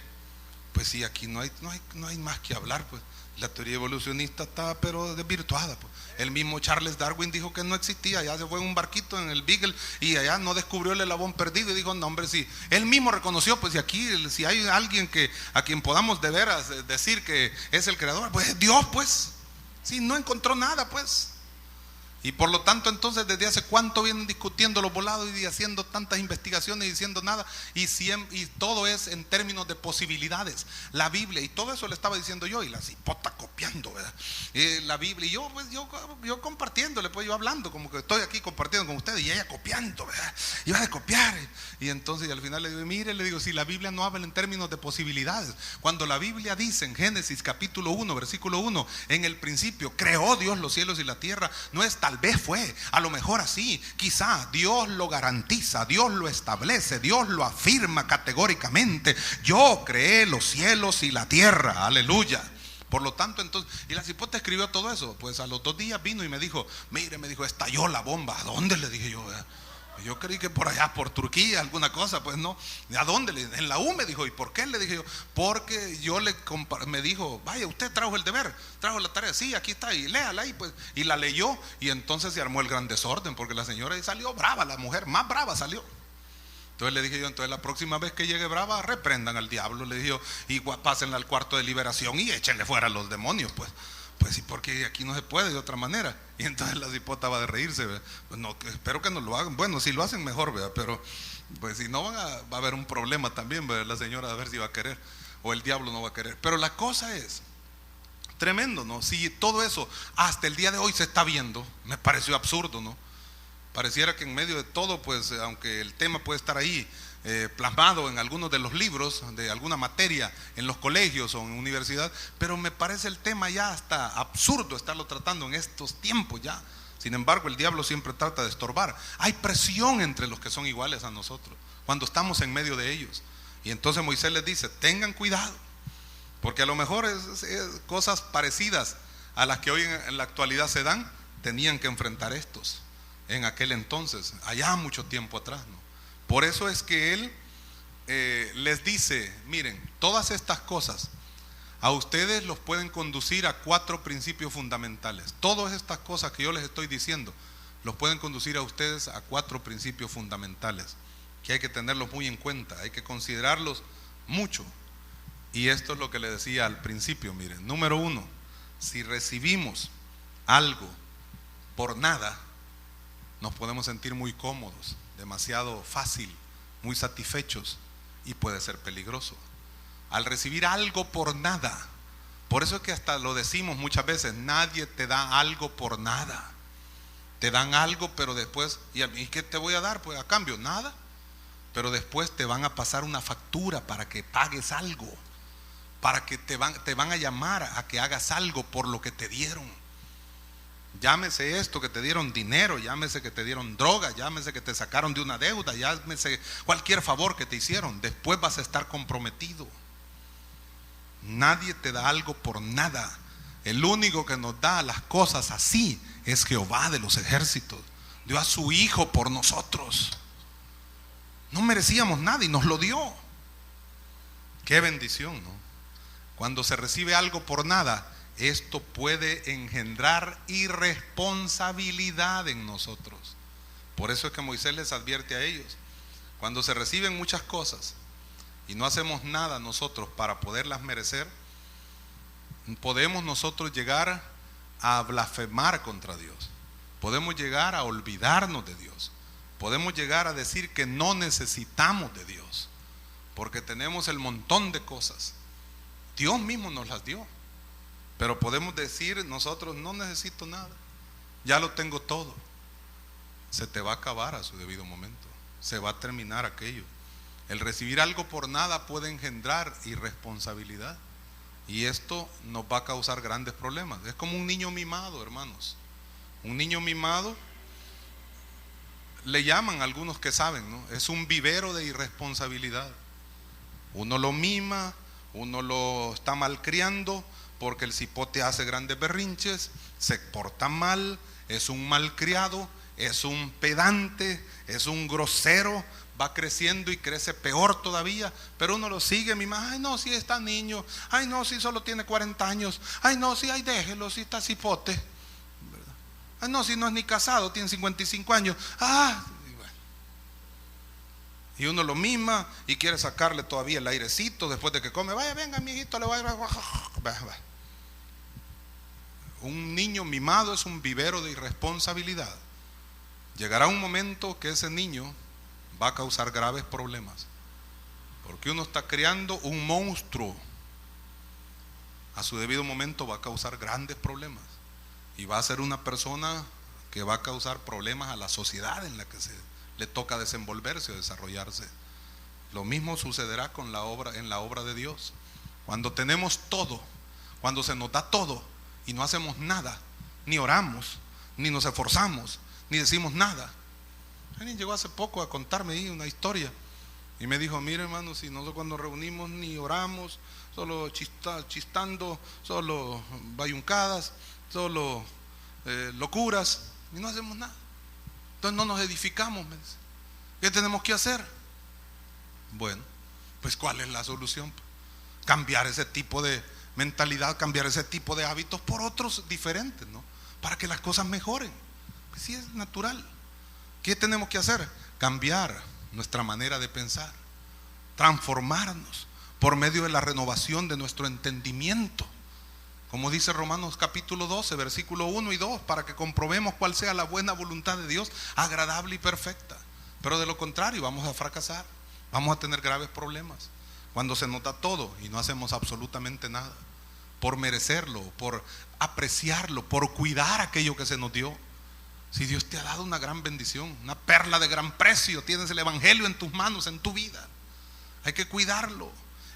pues sí, aquí no hay más que hablar, pues. La teoría evolucionista está pero desvirtuada, pues. El mismo Charles Darwin dijo que no existía, ya se fue en un barquito en el Beagle y allá no descubrió el eslabón perdido y dijo: no, hombre, sí. Él mismo reconoció, pues, si aquí, si hay alguien a quien podamos de veras decir que es el creador, pues es Dios, pues. Sí, no encontró nada, pues. Y por lo tanto, entonces, desde hace cuánto vienen discutiendo los volados y haciendo tantas investigaciones y diciendo nada, y todo es en términos de posibilidades. La Biblia, y todo eso le estaba diciendo yo, y la cipota copiando, ¿verdad? La Biblia, y yo, pues, yo compartiéndole, pues, yo hablando, como que estoy aquí compartiendo con ustedes, y ella copiando, ¿verdad? Iba a copiar. Y entonces, y al final le digo: mire, le digo, si la Biblia no habla en términos de posibilidades, cuando la Biblia dice en Génesis capítulo 1, versículo 1, en el principio creó Dios los cielos y la tierra, no es tal vez fue, a lo mejor así, quizá Dios lo garantiza, Dios lo establece, Dios lo afirma categóricamente: yo creé los cielos y la tierra, aleluya. Por lo tanto, entonces, y la cipota escribió todo eso. Pues a los 2 días vino y me dijo: mire, me dijo, estalló la bomba. ¿A dónde? Le dije yo, ¿verdad? Yo creí que por allá, por Turquía, alguna cosa. Pues no. ¿A dónde? En la U, me dijo. ¿Y por qué? Le dije yo: porque yo me dijo: vaya, usted trajo el deber, trajo la tarea. Sí, aquí está, y léala ahí, pues. Y la leyó, y entonces se armó el gran desorden, porque la señora ahí salió brava, la mujer más brava salió. Entonces le dije yo: entonces la próxima vez que llegue brava, reprendan al diablo, le dije yo, y pásenla al cuarto de liberación y échenle fuera a los demonios, pues. Pues sí, porque aquí no se puede de otra manera. Y entonces la cipota va de reírse, ¿verdad? Pues no, espero que no lo hagan. Bueno, si lo hacen mejor, ¿verdad? Pero pues si no va a haber un problema también, ¿verdad? La señora, a ver si va a querer, o el diablo no va a querer. Pero la cosa es tremendo, ¿no? Si todo eso hasta el día de hoy se está viendo, me pareció absurdo, ¿no? Pareciera que en medio de todo, pues, aunque el tema puede estar ahí plasmado en algunos de los libros de alguna materia en los colegios o en universidad, pero me parece el tema ya hasta absurdo estarlo tratando en estos tiempos ya. Sin embargo, el diablo siempre trata de estorbar. Hay presión entre los que son iguales a nosotros cuando estamos en medio de ellos. Y entonces Moisés les dice: tengan cuidado, porque a lo mejor cosas parecidas a las que hoy en la actualidad se dan, tenían que enfrentar estos en aquel entonces, allá mucho tiempo atrás, ¿no? Por eso es que él les dice: miren, todas estas cosas a ustedes los pueden conducir a 4 principios fundamentales. Todas estas cosas que yo les estoy diciendo los pueden conducir a ustedes a 4 principios fundamentales. que hay que tenerlos muy en cuenta, hay que considerarlos mucho. Y esto es lo que le decía al principio, miren, número uno, si recibimos algo por nada, nos podemos sentir muy cómodos, demasiado fácil, muy satisfechos, y puede ser peligroso. Al recibir algo por nada, por eso es que hasta lo decimos muchas veces, nadie te da algo por nada. Te dan algo, pero después, ¿y qué te voy a dar? Pues a cambio, nada. Pero después te van a pasar una factura para que pagues algo, para que te van a llamar a que hagas algo por lo que te dieron. Llámese esto, que te dieron dinero, llámese que te dieron droga, llámese que te sacaron de una deuda, llámese cualquier favor que te hicieron. Después vas a estar comprometido. Nadie te da algo por nada. El único que nos da las cosas así es Jehová de los ejércitos. Dio a su Hijo por nosotros. No merecíamos nada y nos lo dio. Qué bendición, ¿no? Cuando se recibe algo por nada, esto puede engendrar irresponsabilidad en nosotros. Por eso es que Moisés les advierte a ellos: cuando se reciben muchas cosas y no hacemos nada nosotros para poderlas merecer, podemos nosotros llegar a blasfemar contra Dios, podemos llegar a olvidarnos de Dios, podemos llegar a decir que no necesitamos de Dios, porque tenemos el montón de cosas. Dios mismo nos las dio, pero podemos decir nosotros: no necesito nada, ya lo tengo todo. Se te va a acabar a su debido momento, se va a terminar aquello. El recibir algo por nada puede engendrar irresponsabilidad, y esto nos va a causar grandes problemas. Es como un niño mimado, hermanos. Un niño mimado, le llaman algunos que saben, ¿no? Es un vivero de irresponsabilidad. Uno lo mima, uno lo está malcriando, porque el cipote hace grandes berrinches, se porta mal, es un malcriado, es un pedante, es un grosero. Va creciendo y crece peor todavía, pero uno lo sigue mimando. Ay, no, si está niño. Ay, no, si solo tiene 40 años. Ay, no, si, ay, déjelo, si está cipote, ¿verdad? Ay, no, si no es ni casado, tiene 55 años. Y uno lo mima y quiere sacarle todavía el airecito después de que come. Vaya, venga, mi hijito, le voy a... Un niño mimado es un vivero de irresponsabilidad. Llegará un momento que ese niño va a causar graves problemas, porque uno está creando un monstruo. A su debido momento va a causar grandes problemas, y va a ser una persona que va a causar problemas a la sociedad en la que le toca desenvolverse o desarrollarse. Lo mismo sucederá con en la obra de Dios. Cuando tenemos todo, cuando se nos da todo y no hacemos nada, ni oramos, ni nos esforzamos, ni decimos nada. Alguien llegó hace poco a contarme ahí una historia y me dijo: mire, hermano, si nosotros cuando reunimos ni oramos, solo chistando, solo bayuncadas, solo locuras, y no hacemos nada. Entonces no nos edificamos. ¿Qué tenemos que hacer? Bueno, pues ¿cuál es la solución? Cambiar ese tipo de mentalidad, cambiar ese tipo de hábitos por otros diferentes, ¿no? Para que las cosas mejoren. Pues sí, es natural. ¿Qué tenemos que hacer? Cambiar nuestra manera de pensar, transformarnos por medio de la renovación de nuestro entendimiento, como dice Romanos capítulo 12, versículo 1 y 2, para que comprobemos cuál sea la buena voluntad de Dios, agradable y perfecta. Pero de lo contrario vamos a fracasar, vamos a tener graves problemas cuando se nota todo y no hacemos absolutamente nada por merecerlo, por apreciarlo, por cuidar aquello que se nos dio. Si Dios te ha dado una gran bendición, una perla de gran precio, tienes el evangelio en tus manos, en tu vida, hay que cuidarlo.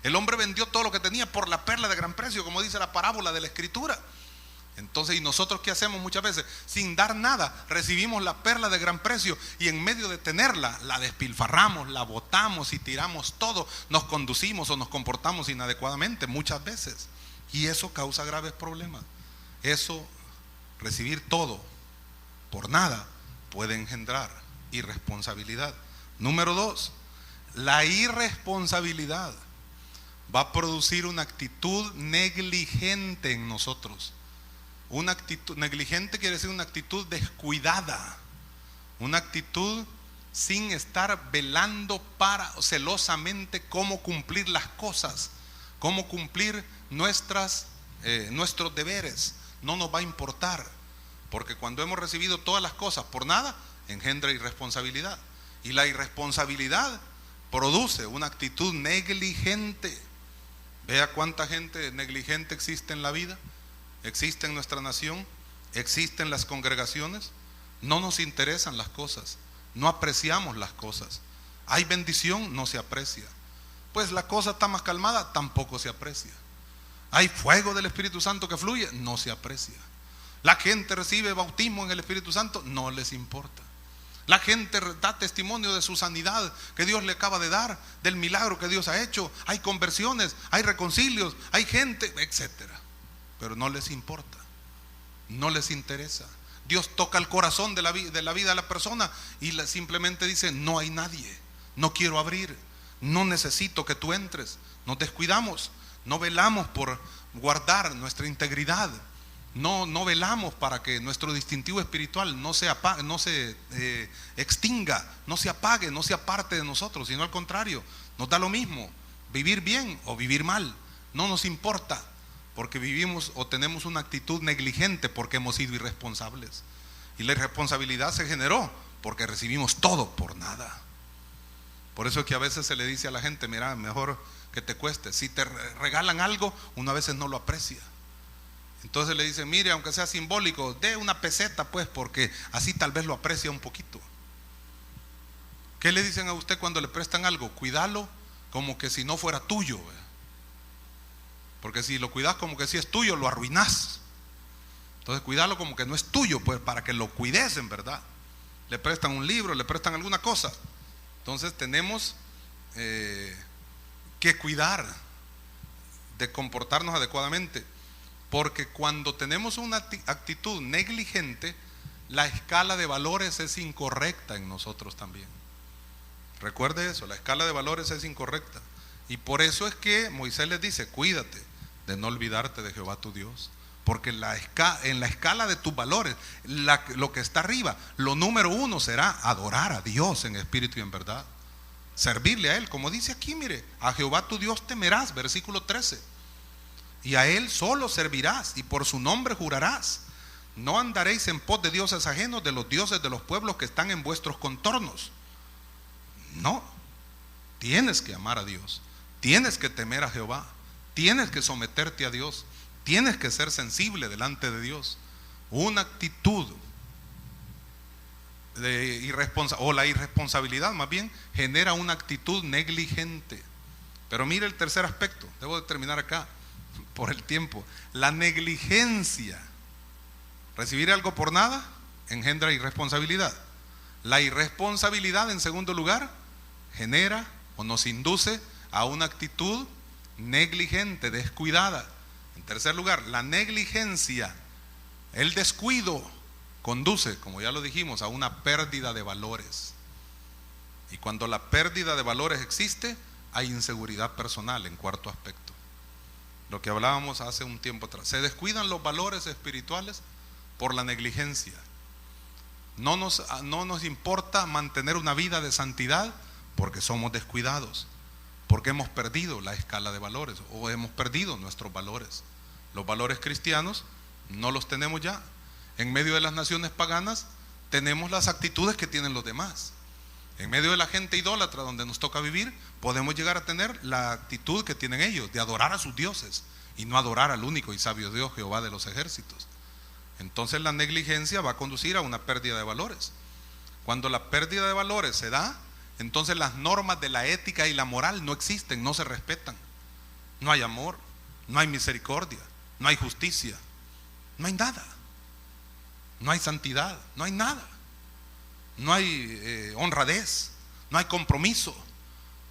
El hombre vendió todo lo que tenía por la perla de gran precio, como dice la parábola de la Escritura. Entonces, ¿y nosotros qué hacemos muchas veces? Sin dar nada, recibimos la perla de gran precio y en medio de tenerla, la despilfarramos, la botamos y tiramos todo. Nos conducimos o nos comportamos inadecuadamente muchas veces, y eso causa graves problemas. Eso, recibir todo por nada, puede engendrar irresponsabilidad. Número 2, la irresponsabilidad va a producir una actitud negligente en nosotros. Una actitud negligente quiere decir una actitud descuidada, una actitud sin estar velando celosamente cómo cumplir las cosas, cómo cumplir nuestros deberes. No nos va a importar, porque cuando hemos recibido todas las cosas por nada, engendra irresponsabilidad, y la irresponsabilidad produce una actitud negligente. Vea cuánta gente negligente existe en la vida, existe en nuestra nación, existe en las congregaciones. No nos interesan las cosas, no apreciamos las cosas. Hay bendición, no se aprecia. Pues la cosa está más calmada, tampoco se aprecia. Hay fuego del Espíritu Santo que fluye, no se aprecia. La gente recibe bautismo en el Espíritu Santo, no les importa. La gente da testimonio de su sanidad que Dios le acaba de dar, del milagro que Dios ha hecho. Hay conversiones, hay reconcilios, hay gente, etcétera. Pero no les importa, no les interesa. Dios toca el corazón de la vida de la persona y simplemente dice: no hay nadie, no quiero abrir, no necesito que tú entres. Nos descuidamos, no velamos por guardar nuestra integridad, no velamos para que nuestro distintivo espiritual no se extinga, no se apague, no se aparte de nosotros, sino al contrario, nos da lo mismo vivir bien o vivir mal, no nos importa, porque vivimos o tenemos una actitud negligente porque hemos sido irresponsables. Y la irresponsabilidad se generó porque recibimos todo por nada. Por eso es que a veces se le dice a la gente: mira, mejor que te cueste. Si te regalan algo, uno a veces no lo aprecia. Entonces le dicen: mire, aunque sea simbólico, dé una peseta pues, porque así tal vez lo aprecia un poquito. ¿Qué le dicen a usted cuando le prestan algo? Cuídalo como que si no fuera tuyo, ¿verdad? Porque si lo cuidas como que si es tuyo, lo arruinas. Entonces cuídalo como que no es tuyo, pues, para que lo cuides en verdad. Le prestan un libro, le prestan alguna cosa. Entonces tenemos que cuidar de comportarnos adecuadamente, porque cuando tenemos una actitud negligente, la escala de valores es incorrecta en nosotros también. Recuerde eso, la escala de valores es incorrecta. Y por eso es que Moisés les dice: cuídate de no olvidarte de Jehová tu Dios, porque en la escala de tus valores, lo que está arriba, lo número uno será adorar a Dios en espíritu y en verdad, servirle a Él, como dice aquí, mire: a Jehová tu Dios temerás, versículo 13, y a Él solo servirás, y por su nombre jurarás. No andaréis en pos de dioses ajenos, de los dioses de los pueblos que están en vuestros contornos. No, tienes que amar a Dios, tienes que temer a Jehová, tienes que someterte a Dios, tienes que ser sensible delante de Dios. Una actitud de la irresponsabilidad más bien genera una actitud negligente. Pero mire el tercer aspecto, debo de terminar acá por el tiempo. La negligencia, recibir algo por nada, engendra irresponsabilidad. La irresponsabilidad, en segundo lugar, genera o nos induce a una actitud negligente, descuidada. En tercer lugar, la negligencia, el descuido, conduce, como ya lo dijimos, a una pérdida de valores. Y cuando la pérdida de valores existe, hay inseguridad personal, en cuarto aspecto. Lo que hablábamos hace un tiempo atrás. Se descuidan los valores espirituales por la negligencia. No nos importa mantener una vida de santidad porque somos descuidados, porque hemos perdido la escala de valores o hemos perdido nuestros valores. Los valores cristianos no los tenemos ya. En medio de las naciones paganas tenemos las actitudes que tienen los demás. En medio de la gente idólatra donde nos toca vivir, podemos llegar a tener la actitud que tienen ellos, de adorar a sus dioses y no adorar al único y sabio Dios, Jehová de los ejércitos. Entonces la negligencia va a conducir a una pérdida de valores. Cuando la pérdida de valores se da, entonces las normas de la ética y la moral no existen, no se respetan. No hay amor, no hay misericordia, no hay justicia, no hay nada. No hay santidad, no hay nada. No hay honradez, no hay compromiso,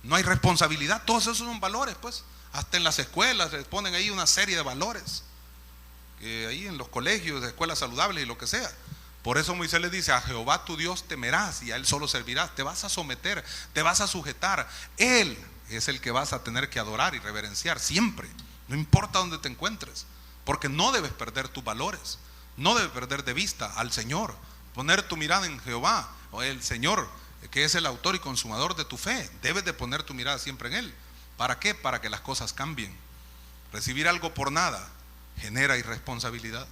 no hay responsabilidad. Todos esos son valores, pues. Hasta en las escuelas les ponen ahí una serie de valores, ahí en los colegios, de escuelas saludables y lo que sea. Por eso Moisés les dice: a Jehová tu Dios temerás y a Él solo servirás. Te vas a someter, te vas a sujetar. Él es el que vas a tener que adorar y reverenciar siempre, no importa dónde te encuentres, porque no debes perder tus valores. No debes perder de vista al Señor, poner tu mirada en Jehová. El Señor que es el autor y consumador de tu fe. Debes de poner tu mirada siempre en Él. ¿Para qué? Para que las cosas cambien. Recibir algo por nada genera irresponsabilidad.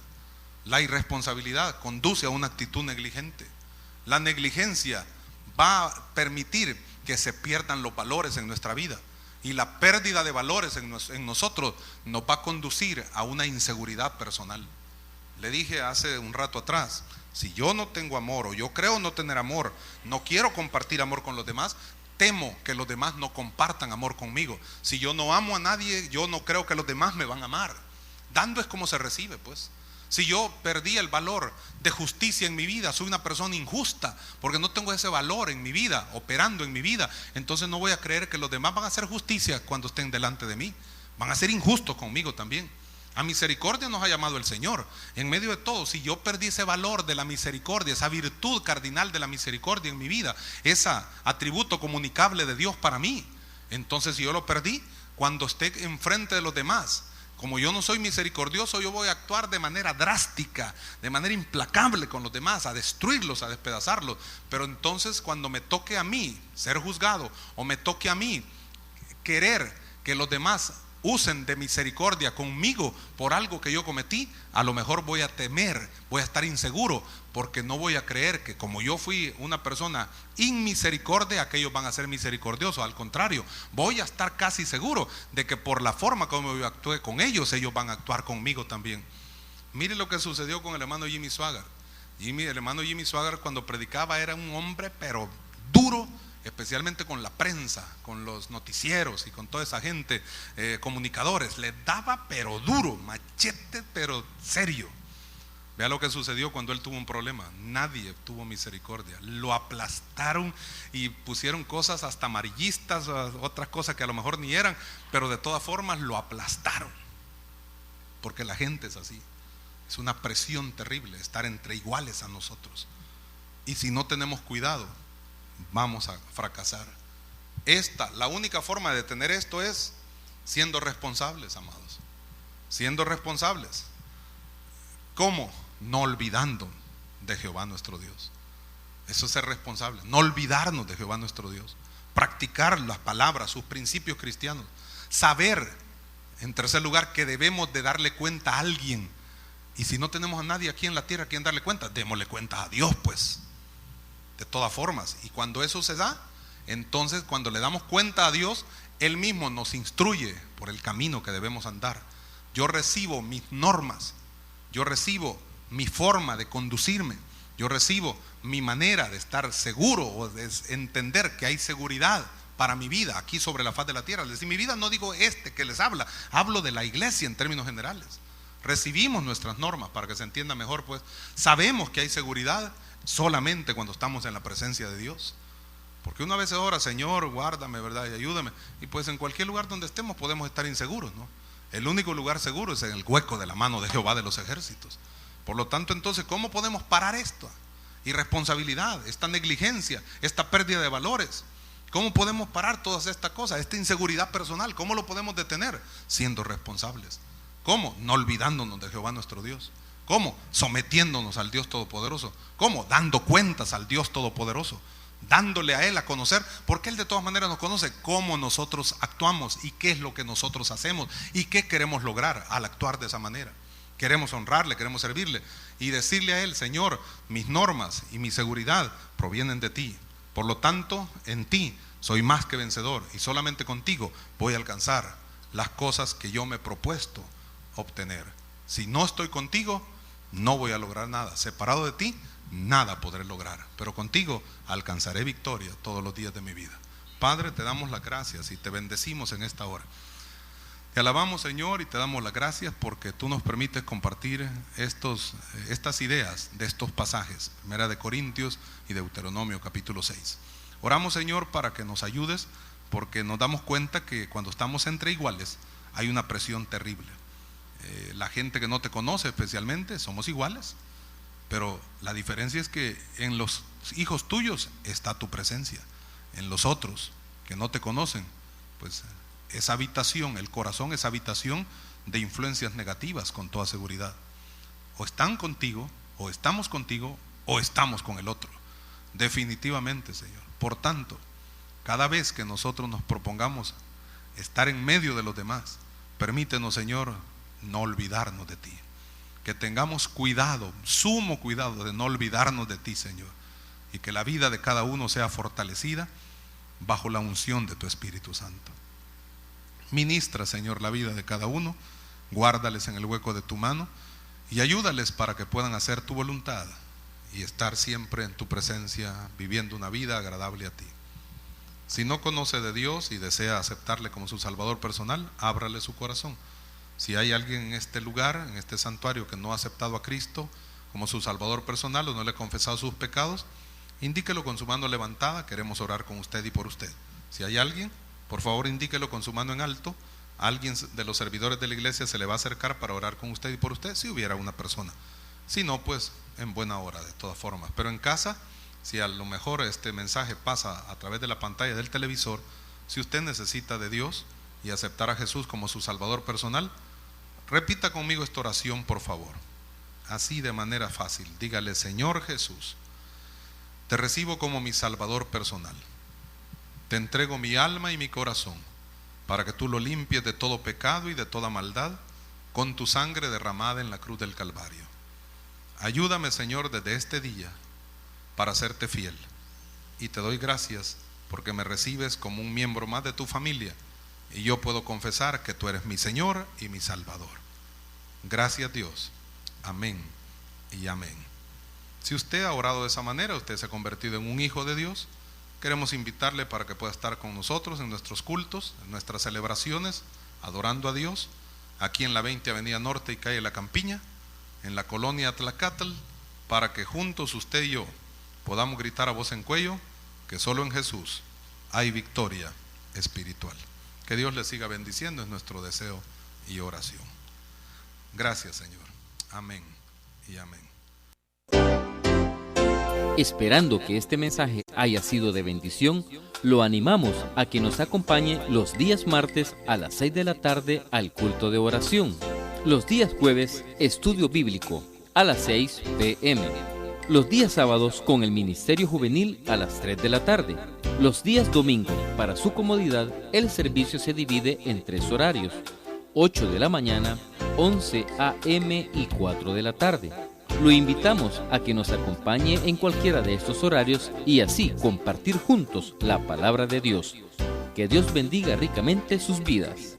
La irresponsabilidad conduce a una actitud negligente. La negligencia va a permitir que se pierdan los valores en nuestra vida. Y la pérdida de valores en nosotros nos va a conducir a una inseguridad personal. Le dije hace un rato atrás, si yo no tengo amor, o yo creo no tener amor, no quiero compartir amor con los demás, temo que los demás no compartan amor conmigo. Si yo no amo a nadie, yo no creo que los demás me van a amar. Dando es como se recibe, pues. Si yo perdí el valor de justicia en mi vida, soy una persona injusta porque no tengo ese valor en mi vida, operando en mi vida, entonces no voy a creer que los demás van a hacer justicia cuando estén delante de mí. Van a ser injustos conmigo también. A misericordia nos ha llamado el Señor. En medio de todo, si yo perdí ese valor de la misericordia, esa virtud cardinal de la misericordia en mi vida, ese atributo comunicable de Dios para mí, entonces si yo lo perdí, cuando esté enfrente de los demás, como yo no soy misericordioso, yo voy a actuar de manera drástica, de manera implacable con los demás, a destruirlos, a despedazarlos. Pero entonces cuando me toque a mí ser juzgado, o me toque a mí querer que los demás usen de misericordia conmigo por algo que yo cometí, a lo mejor voy a temer, voy a estar inseguro, porque no voy a creer que como yo fui una persona inmisericordia, aquellos van a ser misericordiosos. Al contrario, voy a estar casi seguro de que por la forma como yo actué con ellos, ellos van a actuar conmigo también. Mire lo que sucedió con el hermano Jimmy Swaggart. El hermano Jimmy Swaggart, cuando predicaba, era un hombre pero duro, especialmente con la prensa, con los noticieros y con toda esa gente, comunicadores. Le daba pero duro, machete pero serio. Vea lo que sucedió cuando él tuvo un problema. Nadie tuvo misericordia. Lo aplastaron y pusieron cosas hasta amarillistas, otras cosas que a lo mejor ni eran, pero de todas formas lo aplastaron. Porque la gente es así. Es una presión terrible estar entre iguales a nosotros. Y si no tenemos cuidado, vamos a fracasar. La única forma de detener esto es siendo responsables, amados. Siendo responsables. ¿Cómo? No olvidando de Jehová nuestro Dios. Eso es ser responsable. No olvidarnos de Jehová nuestro Dios. Practicar las palabras, sus principios cristianos. Saber, en tercer lugar, que debemos de darle cuenta a alguien. Y si no tenemos a nadie aquí en la tierra a quien darle cuenta, démosle cuenta a Dios, pues. De todas formas. Y cuando eso se da, entonces cuando le damos cuenta a Dios, Él mismo nos instruye por el camino que debemos andar. Yo recibo mis normas, yo recibo mi forma de conducirme, yo recibo mi manera de estar seguro, o de entender que hay seguridad para mi vida aquí sobre la faz de la tierra. Es decir, mi vida no digo que les hablo de la iglesia en términos generales. Recibimos nuestras normas para que se entienda mejor, pues. Sabemos que hay seguridad solamente cuando estamos en la presencia de Dios. Porque una vez ora, Señor, guárdame, ¿verdad? Y ayúdame. Y pues en cualquier lugar donde estemos podemos estar inseguros, ¿no? El único lugar seguro es en el hueco de la mano de Jehová de los ejércitos. Por lo tanto, entonces, ¿cómo podemos parar esto? Irresponsabilidad, esta negligencia, esta pérdida de valores. ¿Cómo podemos parar todas estas cosas? Esta inseguridad personal, ¿cómo lo podemos detener? Siendo responsables. ¿Cómo? No olvidándonos de Jehová nuestro Dios. ¿Cómo? Sometiéndonos al Dios Todopoderoso. ¿Cómo? Dando cuentas al Dios Todopoderoso. Dándole a Él a conocer, porque Él de todas maneras nos conoce cómo nosotros actuamos y qué es lo que nosotros hacemos y qué queremos lograr al actuar de esa manera. Queremos honrarle, queremos servirle y decirle a Él: Señor, mis normas y mi seguridad provienen de ti. Por lo tanto, en ti soy más que vencedor y solamente contigo voy a alcanzar las cosas que yo me he propuesto obtener. Si no estoy contigo, no voy a lograr nada. Separado de ti, nada podré lograr, pero contigo alcanzaré victoria todos los días de mi vida. Padre, te damos las gracias y te bendecimos en esta hora. Te alabamos, Señor, y te damos las gracias porque tú nos permites compartir estas ideas de estos pasajes, 1 Corintios y Deuteronomio capítulo 6. Oramos, Señor, para que nos ayudes, porque nos damos cuenta que cuando estamos entre iguales hay una presión terrible. La gente que no te conoce especialmente, somos iguales, pero la diferencia es que en los hijos tuyos está tu presencia. En los otros que no te conocen, pues esa habitación, el corazón es habitación de influencias negativas con toda seguridad. O están contigo, o estamos contigo, o estamos con el otro. Definitivamente, Señor. Por tanto, cada vez que nosotros nos propongamos estar en medio de los demás, permítenos, Señor, no olvidarnos de ti. Que tengamos cuidado, sumo cuidado de no olvidarnos de ti, Señor. Y que la vida de cada uno sea fortalecida bajo la unción de tu Espíritu Santo. Ministra, Señor, la vida de cada uno, guárdales en el hueco de tu mano y ayúdales para que puedan hacer tu voluntad y estar siempre en tu presencia, viviendo una vida agradable a ti. Si no conoce de Dios y desea aceptarle como su Salvador personal, ábrale su corazón. Si hay alguien en este lugar, en este santuario, que no ha aceptado a Cristo como su Salvador personal o no le ha confesado sus pecados, indíquelo con su mano levantada. Queremos orar con usted y por usted. Si hay alguien, por favor indíquelo con su mano en alto. Alguien de los servidores de la iglesia se le va a acercar para orar con usted y por usted, si hubiera una persona. Si no, pues en buena hora, de todas formas. Pero en casa, si a lo mejor este mensaje pasa a través de la pantalla del televisor, si usted necesita de Dios y aceptar a Jesús como su Salvador personal, repita conmigo esta oración, por favor. Así, de manera fácil. Dígale: Señor Jesús, te recibo como mi Salvador personal. Te entrego mi alma y mi corazón para que tú lo limpies de todo pecado y de toda maldad con tu sangre derramada en la cruz del Calvario. Ayúdame, Señor, desde este día para serte fiel. Y te doy gracias porque me recibes como un miembro más de tu familia y yo puedo confesar que tú eres mi Señor y mi Salvador. Gracias, Dios. Amén y amén. Si usted ha orado de esa manera, usted se ha convertido en un hijo de Dios. Queremos invitarle para que pueda estar con nosotros en nuestros cultos, en nuestras celebraciones, adorando a Dios, aquí en la 20 Avenida Norte y calle La Campiña, en la colonia Tlacatl, para que juntos usted y yo podamos gritar a voz en cuello que solo en Jesús hay victoria espiritual. Que Dios le siga bendiciendo, es nuestro deseo y oración. Gracias, Señor. Amén y amén. Esperando que este mensaje haya sido de bendición, lo animamos a que nos acompañe los días martes a las 6 de la tarde al culto de oración. Los días jueves, estudio bíblico a las 6 p.m. Los días sábados con el Ministerio Juvenil a las 3 de la tarde. Los días domingo, para su comodidad, el servicio se divide en 3 horarios: 8 de la mañana, 11 a.m. y 4 de la tarde. Lo invitamos a que nos acompañe en cualquiera de estos horarios y así compartir juntos la palabra de Dios. Que Dios bendiga ricamente sus vidas.